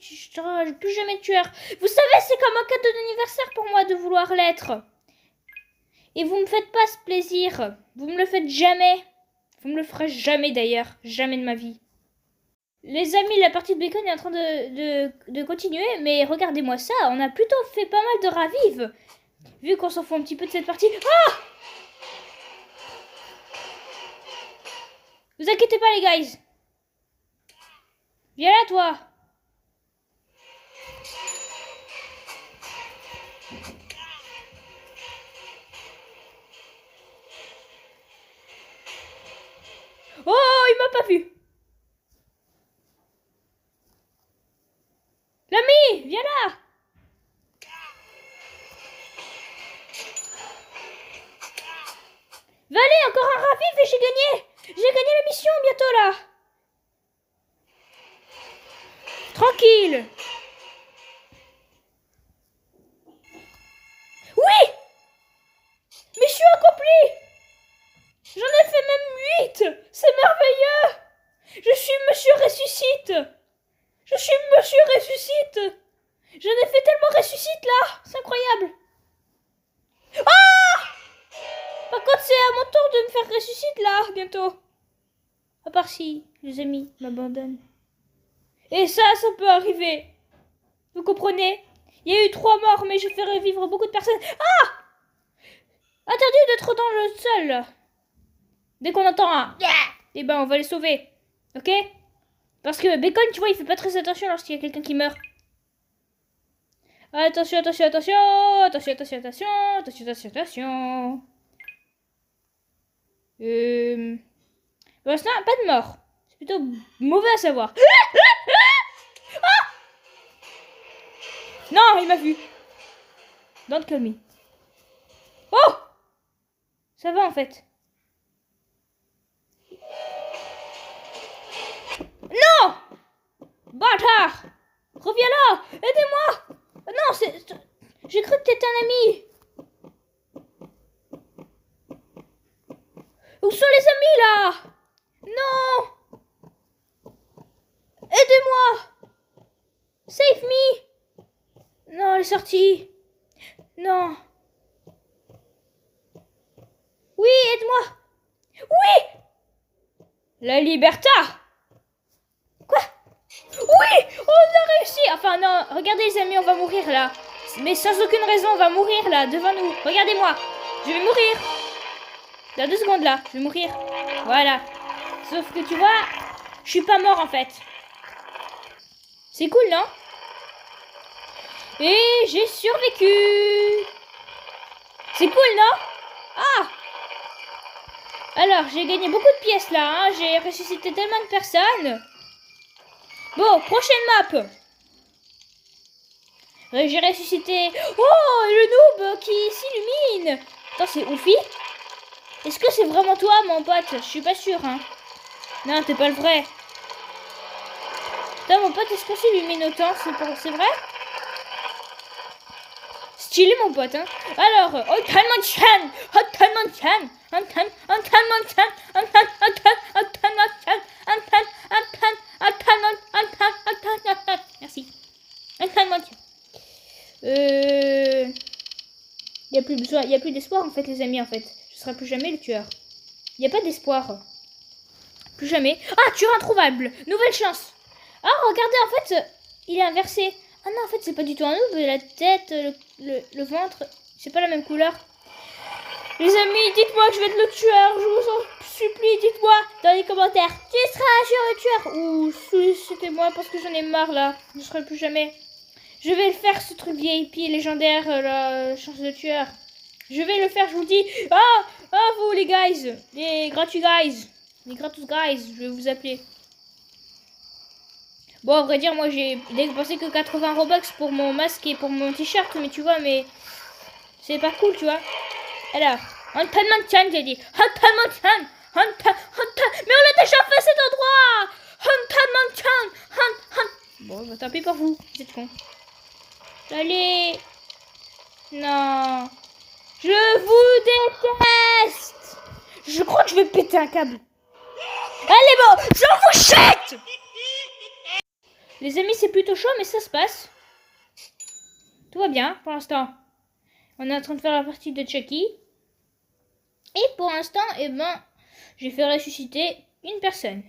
tueur. Vous savez, c'est comme un cadeau d'anniversaire pour moi de vouloir l'être. Et vous me faites pas ce plaisir. Vous me le faites jamais. Vous me le ferez jamais d'ailleurs. Jamais de ma vie. Les amis, la partie de Bacon est en train de continuer. Mais regardez-moi ça. On a plutôt fait pas mal de ravives. Vu qu'on s'en fout un petit peu de cette partie. Ah! Vous inquiétez pas les guys. Viens là toi. Oh, il m'a pas vu. L'ami, viens là. Va aller, encore un ravif et j'ai gagné. J'ai gagné la mission bientôt là. Tranquille. Oui. Mission accomplie. J'en ai fait même 8. C'est merveilleux. Je suis Monsieur Ressuscite. Je suis Monsieur Ressuscite. J'en ai fait tellement ressuscite là. C'est incroyable. Ah! Par contre, c'est à mon tour de me faire ressusciter là, bientôt. À part si les amis m'abandonnent. Et ça peut arriver. Vous comprenez? Il y a eu 3 morts, mais j'ai fait revivre beaucoup de personnes. Ah! Interdit d'être dans le sol. Dès qu'on entend un... Eh ben, on va les sauver. Ok? Parce que Bacon, tu vois, il fait pas très attention lorsqu'il y a quelqu'un qui meurt. Attention, attention, attention. Attention, attention, attention. Attention, attention, attention. Pour l'instant, pas de mort. C'est plutôt mauvais à savoir. Ah! Non, il m'a vu. Don't kill me. Oh! Ça va en fait. Non! Bâtard! Reviens là! Aidez-moi! Non, j'ai cru que t'étais un ami. Où sont les amis là? Non! Aidez-moi! Save me! Non, elle est sortie. Non. Oui, aide-moi. Oui! La liberté! Quoi? Oui! On a réussi! Enfin non, regardez les amis, on va mourir là. Mais sans aucune raison, on va mourir là, devant nous. Regardez-moi. Je vais mourir. Dans 2 secondes là, je vais mourir. Voilà. Sauf que tu vois, je suis pas mort en fait. C'est cool, non? Et j'ai survécu. C'est cool, non? Ah! Alors, j'ai gagné beaucoup de pièces là. Hein. J'ai ressuscité tellement de personnes. Bon, prochaine map. J'ai ressuscité. Oh, le noob qui s'illumine. Attends, c'est Oufi? Est-ce que c'est vraiment toi, mon pote? Je suis pas sûre, hein. Non, t'es pas le vrai. Attends, mon pote, est-ce qu'on s'illumine autant? C'est vrai? Stylé, mon pote, hein. Alors, Otanman-chan, Otanman-chan, merci. Il y a plus besoin, il y a plus d'espoir en fait, les amis, en fait. Je serai plus jamais le tueur. Il n'y a pas d'espoir. Plus jamais. Ah, tueur introuvable. Nouvelle chance. Ah, regardez, en fait, il est inversé. Ah non, en fait, c'est pas du tout un noob. La tête, le ventre, c'est pas la même couleur. Les amis, dites-moi que je vais être le tueur. Je vous en supplie, dites-moi dans les commentaires. Qui sera le tueur? Ou c'était moi parce que j'en ai marre là. Je ne serai plus jamais. Je vais le faire, ce truc VIP légendaire, la chance de tueur. Je vais le faire, je vous dis. Ah, vous les guys. Les gratuits guys. Les gratos guys, je vais vous appeler. Bon, à vrai dire, moi j'ai dépensé que 80 Robux pour mon masque et pour mon t-shirt, mais tu vois, mais c'est pas cool, tu vois. Alors, Hantan-man-chan, j'ai dit. Hantan-man-chan. Mais on a déjà fait cet endroit. Hantan-man-chan. Bon, bah, tant pis pour vous, vous êtes con. Allez. Non. Je vous déteste. Je crois que je vais péter un câble. Allez, bon, je vous jette. Les amis, c'est plutôt chaud, mais ça se passe. Tout va bien pour l'instant. On est en train de faire la partie de Chucky. Et pour l'instant, eh ben, j'ai fait ressusciter une personne.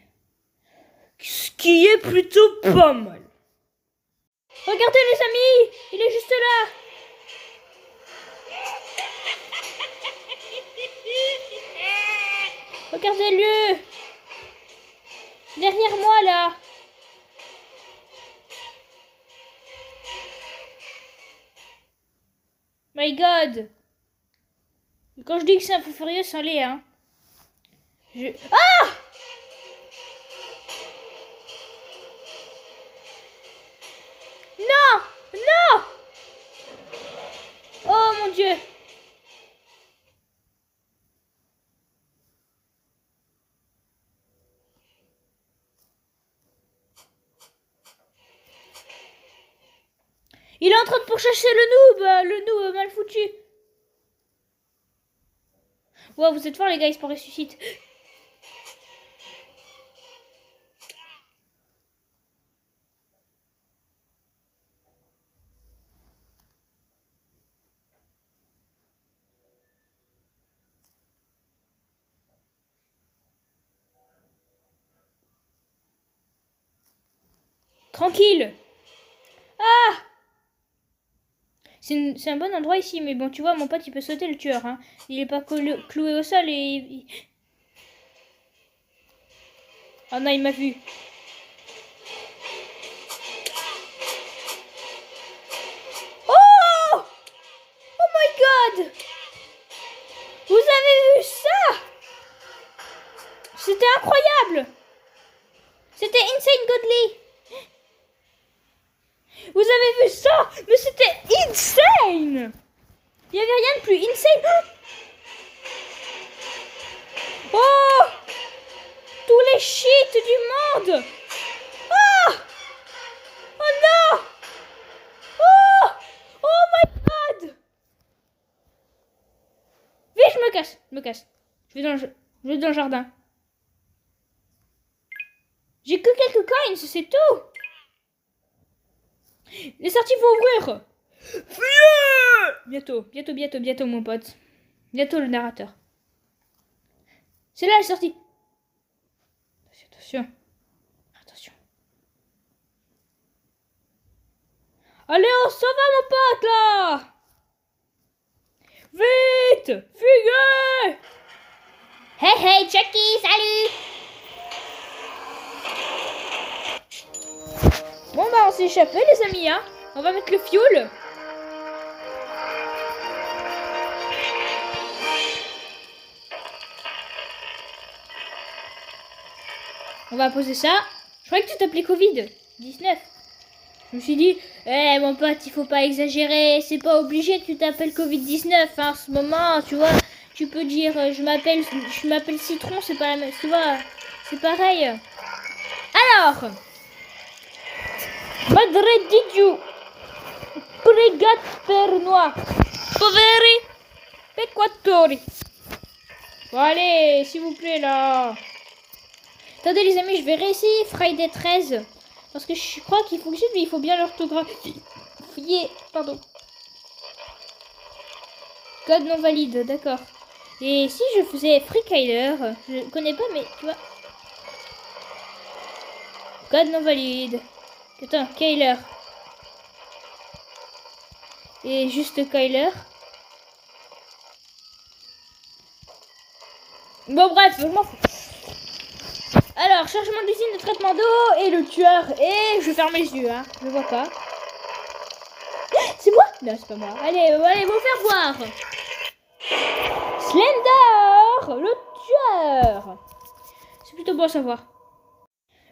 Ce qui est plutôt pas mal. Regardez les amis, il est juste là. Regardez-le. Derrière moi là. My God. Quand je dis que c'est un peu furieux, ça l'est, hein. Ah! Non! Non! Oh mon Dieu! Il est en train de pourchasser le noob mal foutu. Wow, vous êtes forts les gars, il se ressuscite. Tranquille. Ah! C'est un bon endroit ici, mais bon, tu vois, mon pote, il peut sauter le tueur. Hein. Il est pas cloué au sol et... Oh non, il m'a vu. Oh! Oh my God! Vous avez vu ça? C'était incroyable! C'était Insane Godly! Vous avez vu ça? Mais c'était insane! Il n'y avait rien de plus insane. Oh! Tous les shit du monde! Ah! Oh non! Oh! Oh my God! Vite, je me casse. Je vais dans le jardin. J'ai que quelques coins, c'est tout. Les sorties vont ouvrir. Bientôt, mon pote. Bientôt, le narrateur. C'est là, la sortie. Attention. Allez, on s'en va, mon pote, là. Vite, fuyez. Hey, Chucky, salut. Bon, bah, on s'est échappé, les amis, hein. On va mettre le fioul. On va poser ça. croyais que tu t'appelais Covid-19. Je me suis dit, mon pote, il faut pas exagérer. C'est pas obligé que tu t'appelles Covid-19 hein, en ce moment, tu vois. Tu peux dire, je m'appelle Citron, c'est pas la même, tu vois. C'est pareil. Alors, Madredidiu, Pregat per noi, Poveri, Pequatori. Bon, allez, s'il vous plaît, là. Attendez, les amis, je vais réessayer Friday 13. Parce que je crois qu'il fonctionne, mais il faut bien l'orthographier. Pardon. Code non valide, d'accord. Et si je faisais Free Kyler, je connais pas, mais tu vois. Code non valide. Attends, Kyler. Et juste Kyler. Bon, bref, je m'en fous. Alors, chargement de l'usine de traitement d'eau et le tueur. Et je ferme les yeux, hein. Je vois pas. C'est moi? Non, c'est pas moi. Allez, vous faire voir. Slender, le tueur. C'est plutôt bon à savoir.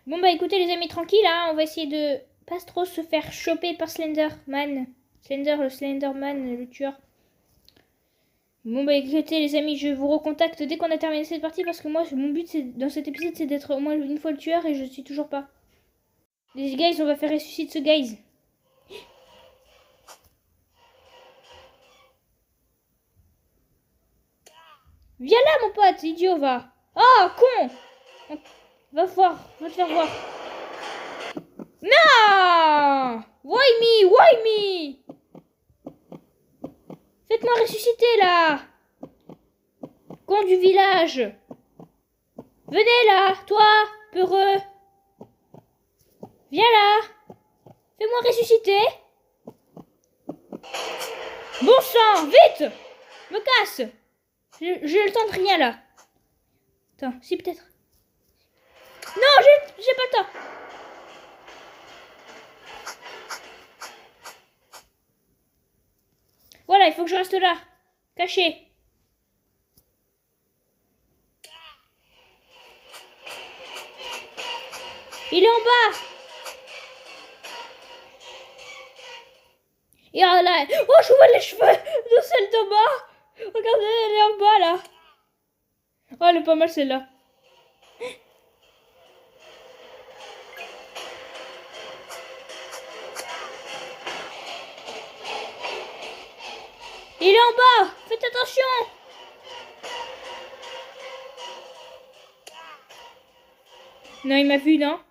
Bon, bah écoutez, les amis, tranquille, hein. On va essayer de pas trop se faire choper par Slenderman. Le Slenderman, le tueur. Bon bah écoutez les amis, je vous recontacte dès qu'on a terminé cette partie parce que moi mon but dans cet épisode c'est d'être au moins une fois le tueur et je suis toujours pas. Les guys, on va faire ressusciter ce guys. Viens là mon pote, idiot va. Oh con. Va voir, va te faire voir. Non. Why me? Faites-moi ressusciter là. Con du village. Venez là, toi, peureux. Viens là. Fais-moi ressusciter. Bon sang, vite. Me casse. J'ai le temps de rien là. Attends, si peut-être. Non, j'ai pas le temps. Voilà, il faut que je reste là. Caché. Il est en bas. Et là, oh, je vois les cheveux de celle d'en bas. Regardez, elle est en bas là. Oh, elle est pas mal celle-là. Il est en bas. Faites attention. Non, il m'a vu, non?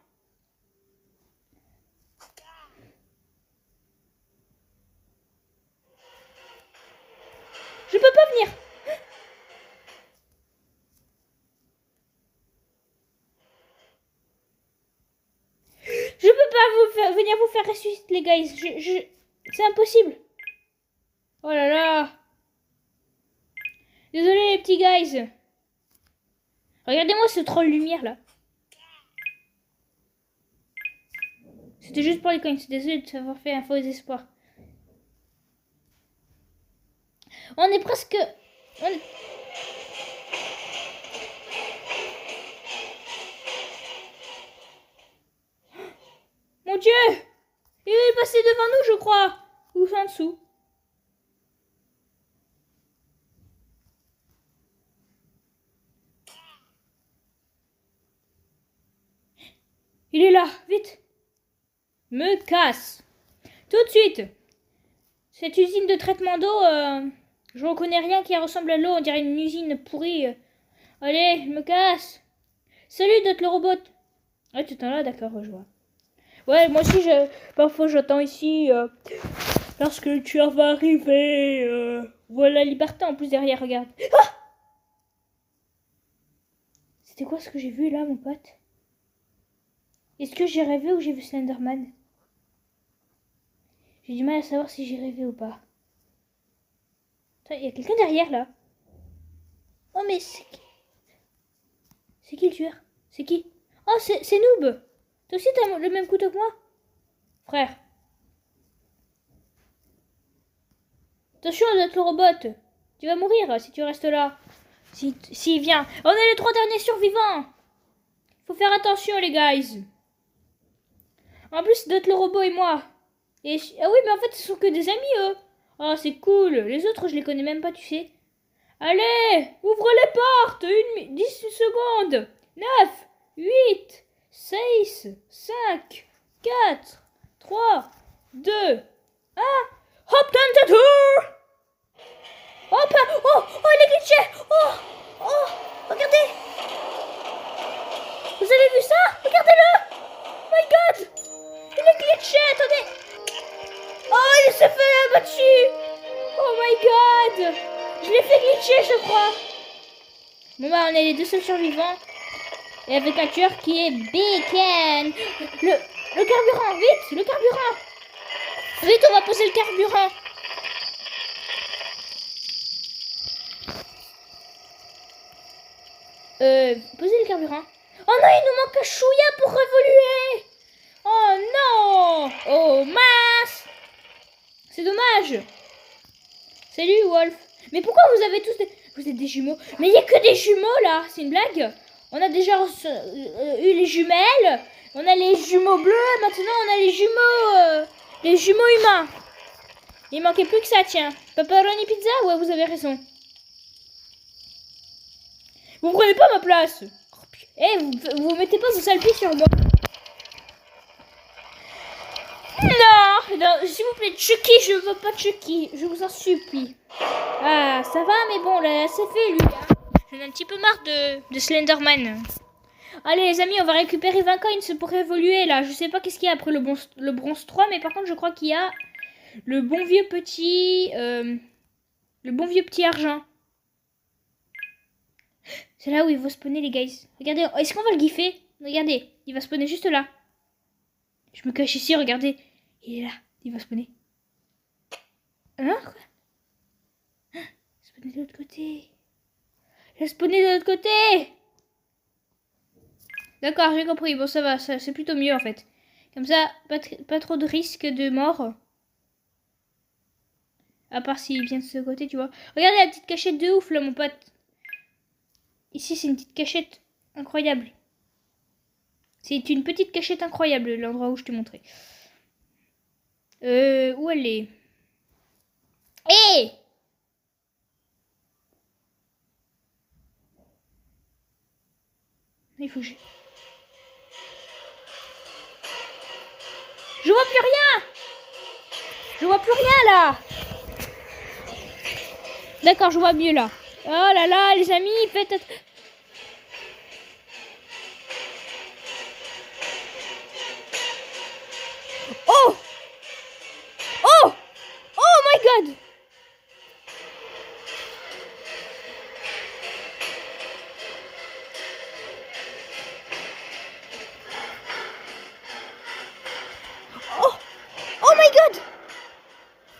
Je peux pas venir. Je peux pas venir vous faire ressusciter les guys. C'est impossible. Oh là là. Désolé les petits guys. Regardez-moi ce troll lumière là. C'était juste pour les coins. Désolé de t'avoir fait un faux espoir. On est presque... Mon Dieu! Il est passé devant nous, je crois. Ou en dessous. Il est là, vite. Me casse. Tout de suite. Cette usine de traitement d'eau, je reconnais rien qui ressemble à l'eau. On dirait une usine pourrie. Allez, je me casse. Salut, Dot le robot. Ah, tu t'en là, d'accord, je vois. Ouais, moi aussi, parfois j'attends ici. Lorsque le tueur va arriver. Voilà, liberté en plus derrière, regarde. Ah! C'était quoi ce que j'ai vu là, mon pote? Est-ce que j'ai rêvé ou j'ai vu Slenderman? J'ai du mal à savoir si j'ai rêvé ou pas. Attends, il y a quelqu'un derrière là. Oh mais c'est qui? C'est qui le tueur? C'est qui? Oh c'est Noob. Toi aussi t'as le même couteau que moi? Frère. Attention, doit être le robot. Tu vas mourir si tu restes là. S'il vient. On est les 3 derniers survivants. Faut faire attention les guys. En plus, d'autres le robot et moi. Ah oui, mais en fait, ce sont que des amis, eux. Oh, c'est cool. Les autres, je les connais même pas, tu sais. Allez, ouvre les portes. 10 secondes. 9, 8, 6, 5, 4, 3, 2, 1. Hop, dans the door. Hop, oh, il est glitché. Oh, regardez. Vous avez vu ça? Regardez-le. Oh my god. Il est glitché, attendez. Oh, il s'est fait abattu. Oh my god. Je l'ai fait glitcher, je crois. Bon bah, on est les deux seuls survivants. Et avec un tueur qui est Bacon. Le carburant, vite, le carburant. Vite, on va poser le carburant. Posez le carburant. Oh non, il nous manque un chouïa pour révoluer. Oh non. Oh mince. C'est dommage. Salut Wolf. Mais pourquoi vous avez tous des... Vous êtes des jumeaux. Mais il n'y a que des jumeaux là. C'est une blague. On a déjà eu les jumelles. On a les jumeaux bleus. Maintenant on a les jumeaux humains. Il manquait plus que ça, tiens. Pepperoni pizza? Ouais, vous avez raison. Vous prenez pas ma place. Eh, vous mettez pas vos sales pieds sur moi. Non, s'il vous plaît, Chucky, je veux pas Chucky. Je vous en supplie. Ah, ça va, mais bon, là, c'est fait, lui. J'en ai un petit peu marre de Slenderman. Allez, les amis, on va récupérer 20 coins pour évoluer, là. Je sais pas qu'est-ce qu'il y a après le bronze 3, mais par contre, je crois qu'il y a le bon vieux petit... le bon vieux petit argent. C'est là où il va spawner, les guys. Regardez, est-ce qu'on va le giffer? Regardez, il va spawner juste là. Je me cache ici, regardez. Il est là, il va spawner. Hein? Quoi? Il va spawner de l'autre côté. Il va spawner de l'autre côté. D'accord, j'ai compris. Bon, ça va, c'est plutôt mieux en fait. Comme ça, pas trop de risque de mort. À part s'il vient de ce côté, tu vois. Regardez la petite cachette de ouf là, mon pote. Ici, c'est une petite cachette incroyable. C'est une petite cachette incroyable, l'endroit où je t'ai montré. Où elle est? Hé! Il faut que je vois plus rien! Je vois plus rien là! D'accord, je vois mieux là. Oh là là, les amis, faites... Oh! Oh! Oh my god! Oh! Oh my god!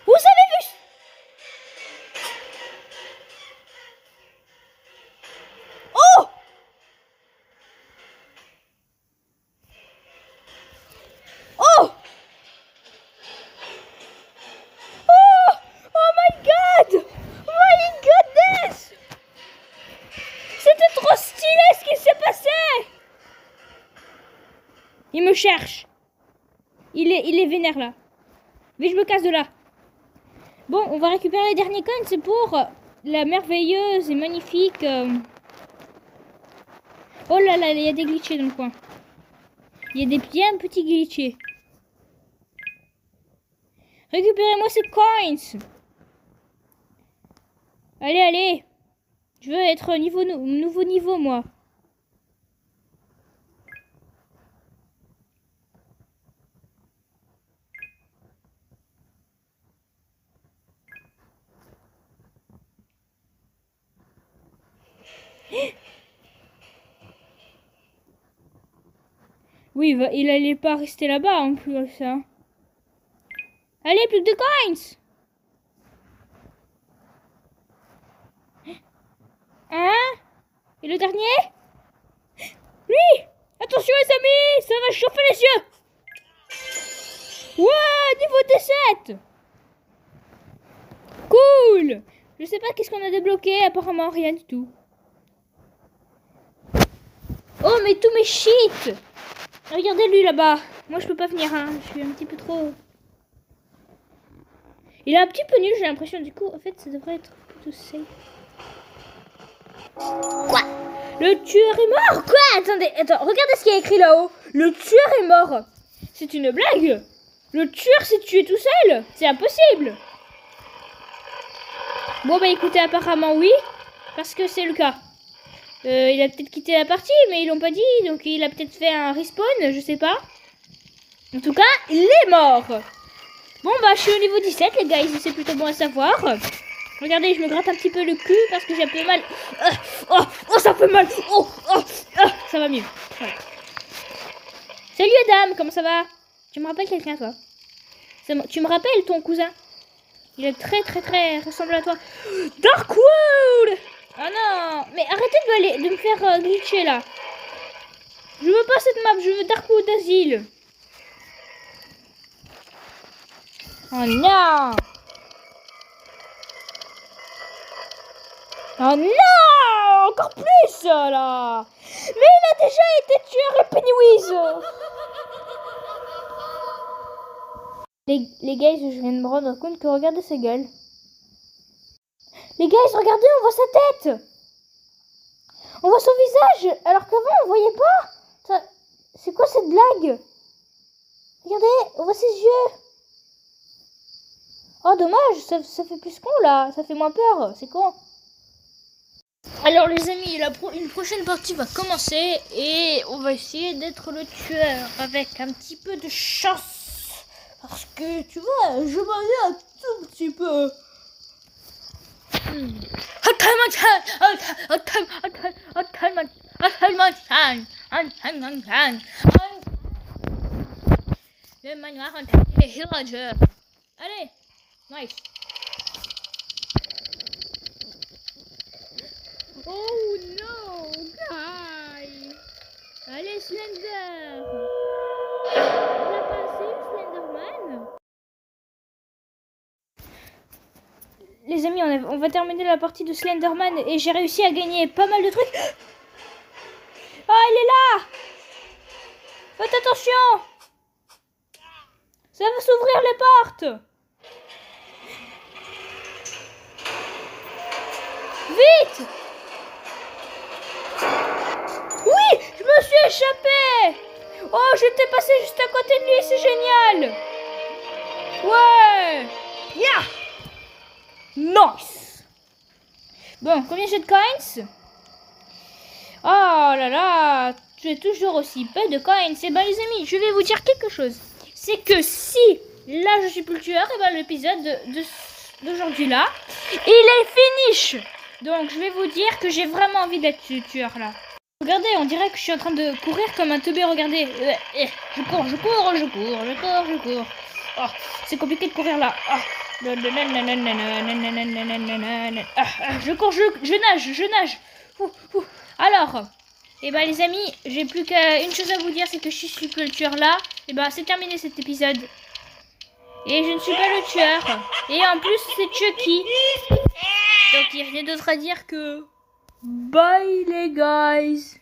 Vous avez vu? Oh! Oh! Oh my god! My goodness! C'était trop stylé ce qui s'est passé! Il me cherche. Il est vénère là. Mais je me casse de là. Bon, on va récupérer les derniers coins. C'est pour la merveilleuse et magnifique... Oh là là, il y a des glitchés dans le coin. Il y a des bien petits glitchés. Récupérez-moi ces coins. Allez, allez. Je veux être nouveau niveau, moi. Oui, il allait pas rester là-bas en plus, ça. Allez, plus que 2 coins. Hein? Et le dernier? Oui! Attention les amis, ça va chauffer les yeux. Ouais, niveau D7. Cool. Je sais pas qu'est-ce qu'on a débloqué, apparemment rien du tout. Oh, mais tous mes cheats. Regardez lui là-bas. Moi je peux pas venir, hein. Je suis un petit peu trop... Il est un petit peu nul, j'ai l'impression. Du coup, en fait, ça devrait être plutôt safe. Quoi? Le tueur est mort? Quoi? Attendez, attends, regardez ce qu'il y a écrit là-haut. Le tueur est mort. C'est une blague? Le tueur s'est tué tout seul? C'est impossible. Bon bah écoutez, apparemment oui, parce que c'est le cas. Il a peut-être quitté la partie, mais ils l'ont pas dit, donc il a peut-être fait un respawn, je sais pas. En tout cas, il est mort. Bon bah je suis au niveau 17 les gars, c'est plutôt bon à savoir. Regardez, je me gratte un petit peu le cul parce que j'ai un peu mal. Oh, ça fait mal. Ça va mieux. Voilà. Salut Adam, comment ça va? Tu me rappelles quelqu'un toi? Tu me rappelles ton cousin? Il est très ressemble à toi. Darkwood! Ah non, mais arrêtez de me faire glitcher là. Je veux pas cette map, je veux Darkwood Asile. Oh non! Oh non! Encore plus là! Mais il a déjà été tué avec Pennywise! Les guys, je viens de me rendre compte que regardez sa gueule. Les guys, regardez, on voit sa tête! On voit son visage, alors qu'avant on voyait pas. C'est quoi cette blague? Regardez, on voit ses yeux. Oh dommage, ça fait plus con là, ça fait moins peur, c'est con. Alors les amis, une prochaine partie va commencer et on va essayer d'être le tueur avec un petit peu de chance. Parce que tu vois, je m'en un tout petit peu. Le manoir est villager. Allez, nice. Oh no, guys. Allez, Slender. On a passé Slenderman. Les amis, on va terminer la partie de Slenderman et j'ai réussi à gagner pas mal de trucs. Ah, il est là! Faites attention! Ça va s'ouvrir les portes! Vite! Oui! Je me suis échappé! Oh, j'étais passé juste à côté de lui, c'est génial! Ouais! Yeah! Nice! Bon, combien j'ai de coins? Oh là là! J'ai toujours aussi peu de coins. Et ben les amis, je vais vous dire quelque chose. C'est que si là je suis plus le tueur, et ben l'épisode d'aujourd'hui là, il est finish. Donc je vais vous dire que j'ai vraiment envie d'être le tueur là. Regardez, on dirait que je suis en train de courir comme un teubé, regardez. Je cours. Oh, c'est compliqué de courir là. Je cours, je nage. Alors, et ben les amis, j'ai plus qu'une chose à vous dire, c'est que je suis plus le tueur là. Et ben c'est terminé cet épisode. Et je ne suis pas le tueur. Et en plus c'est Chucky. Donc il n'y a rien d'autre à dire que bye les guys.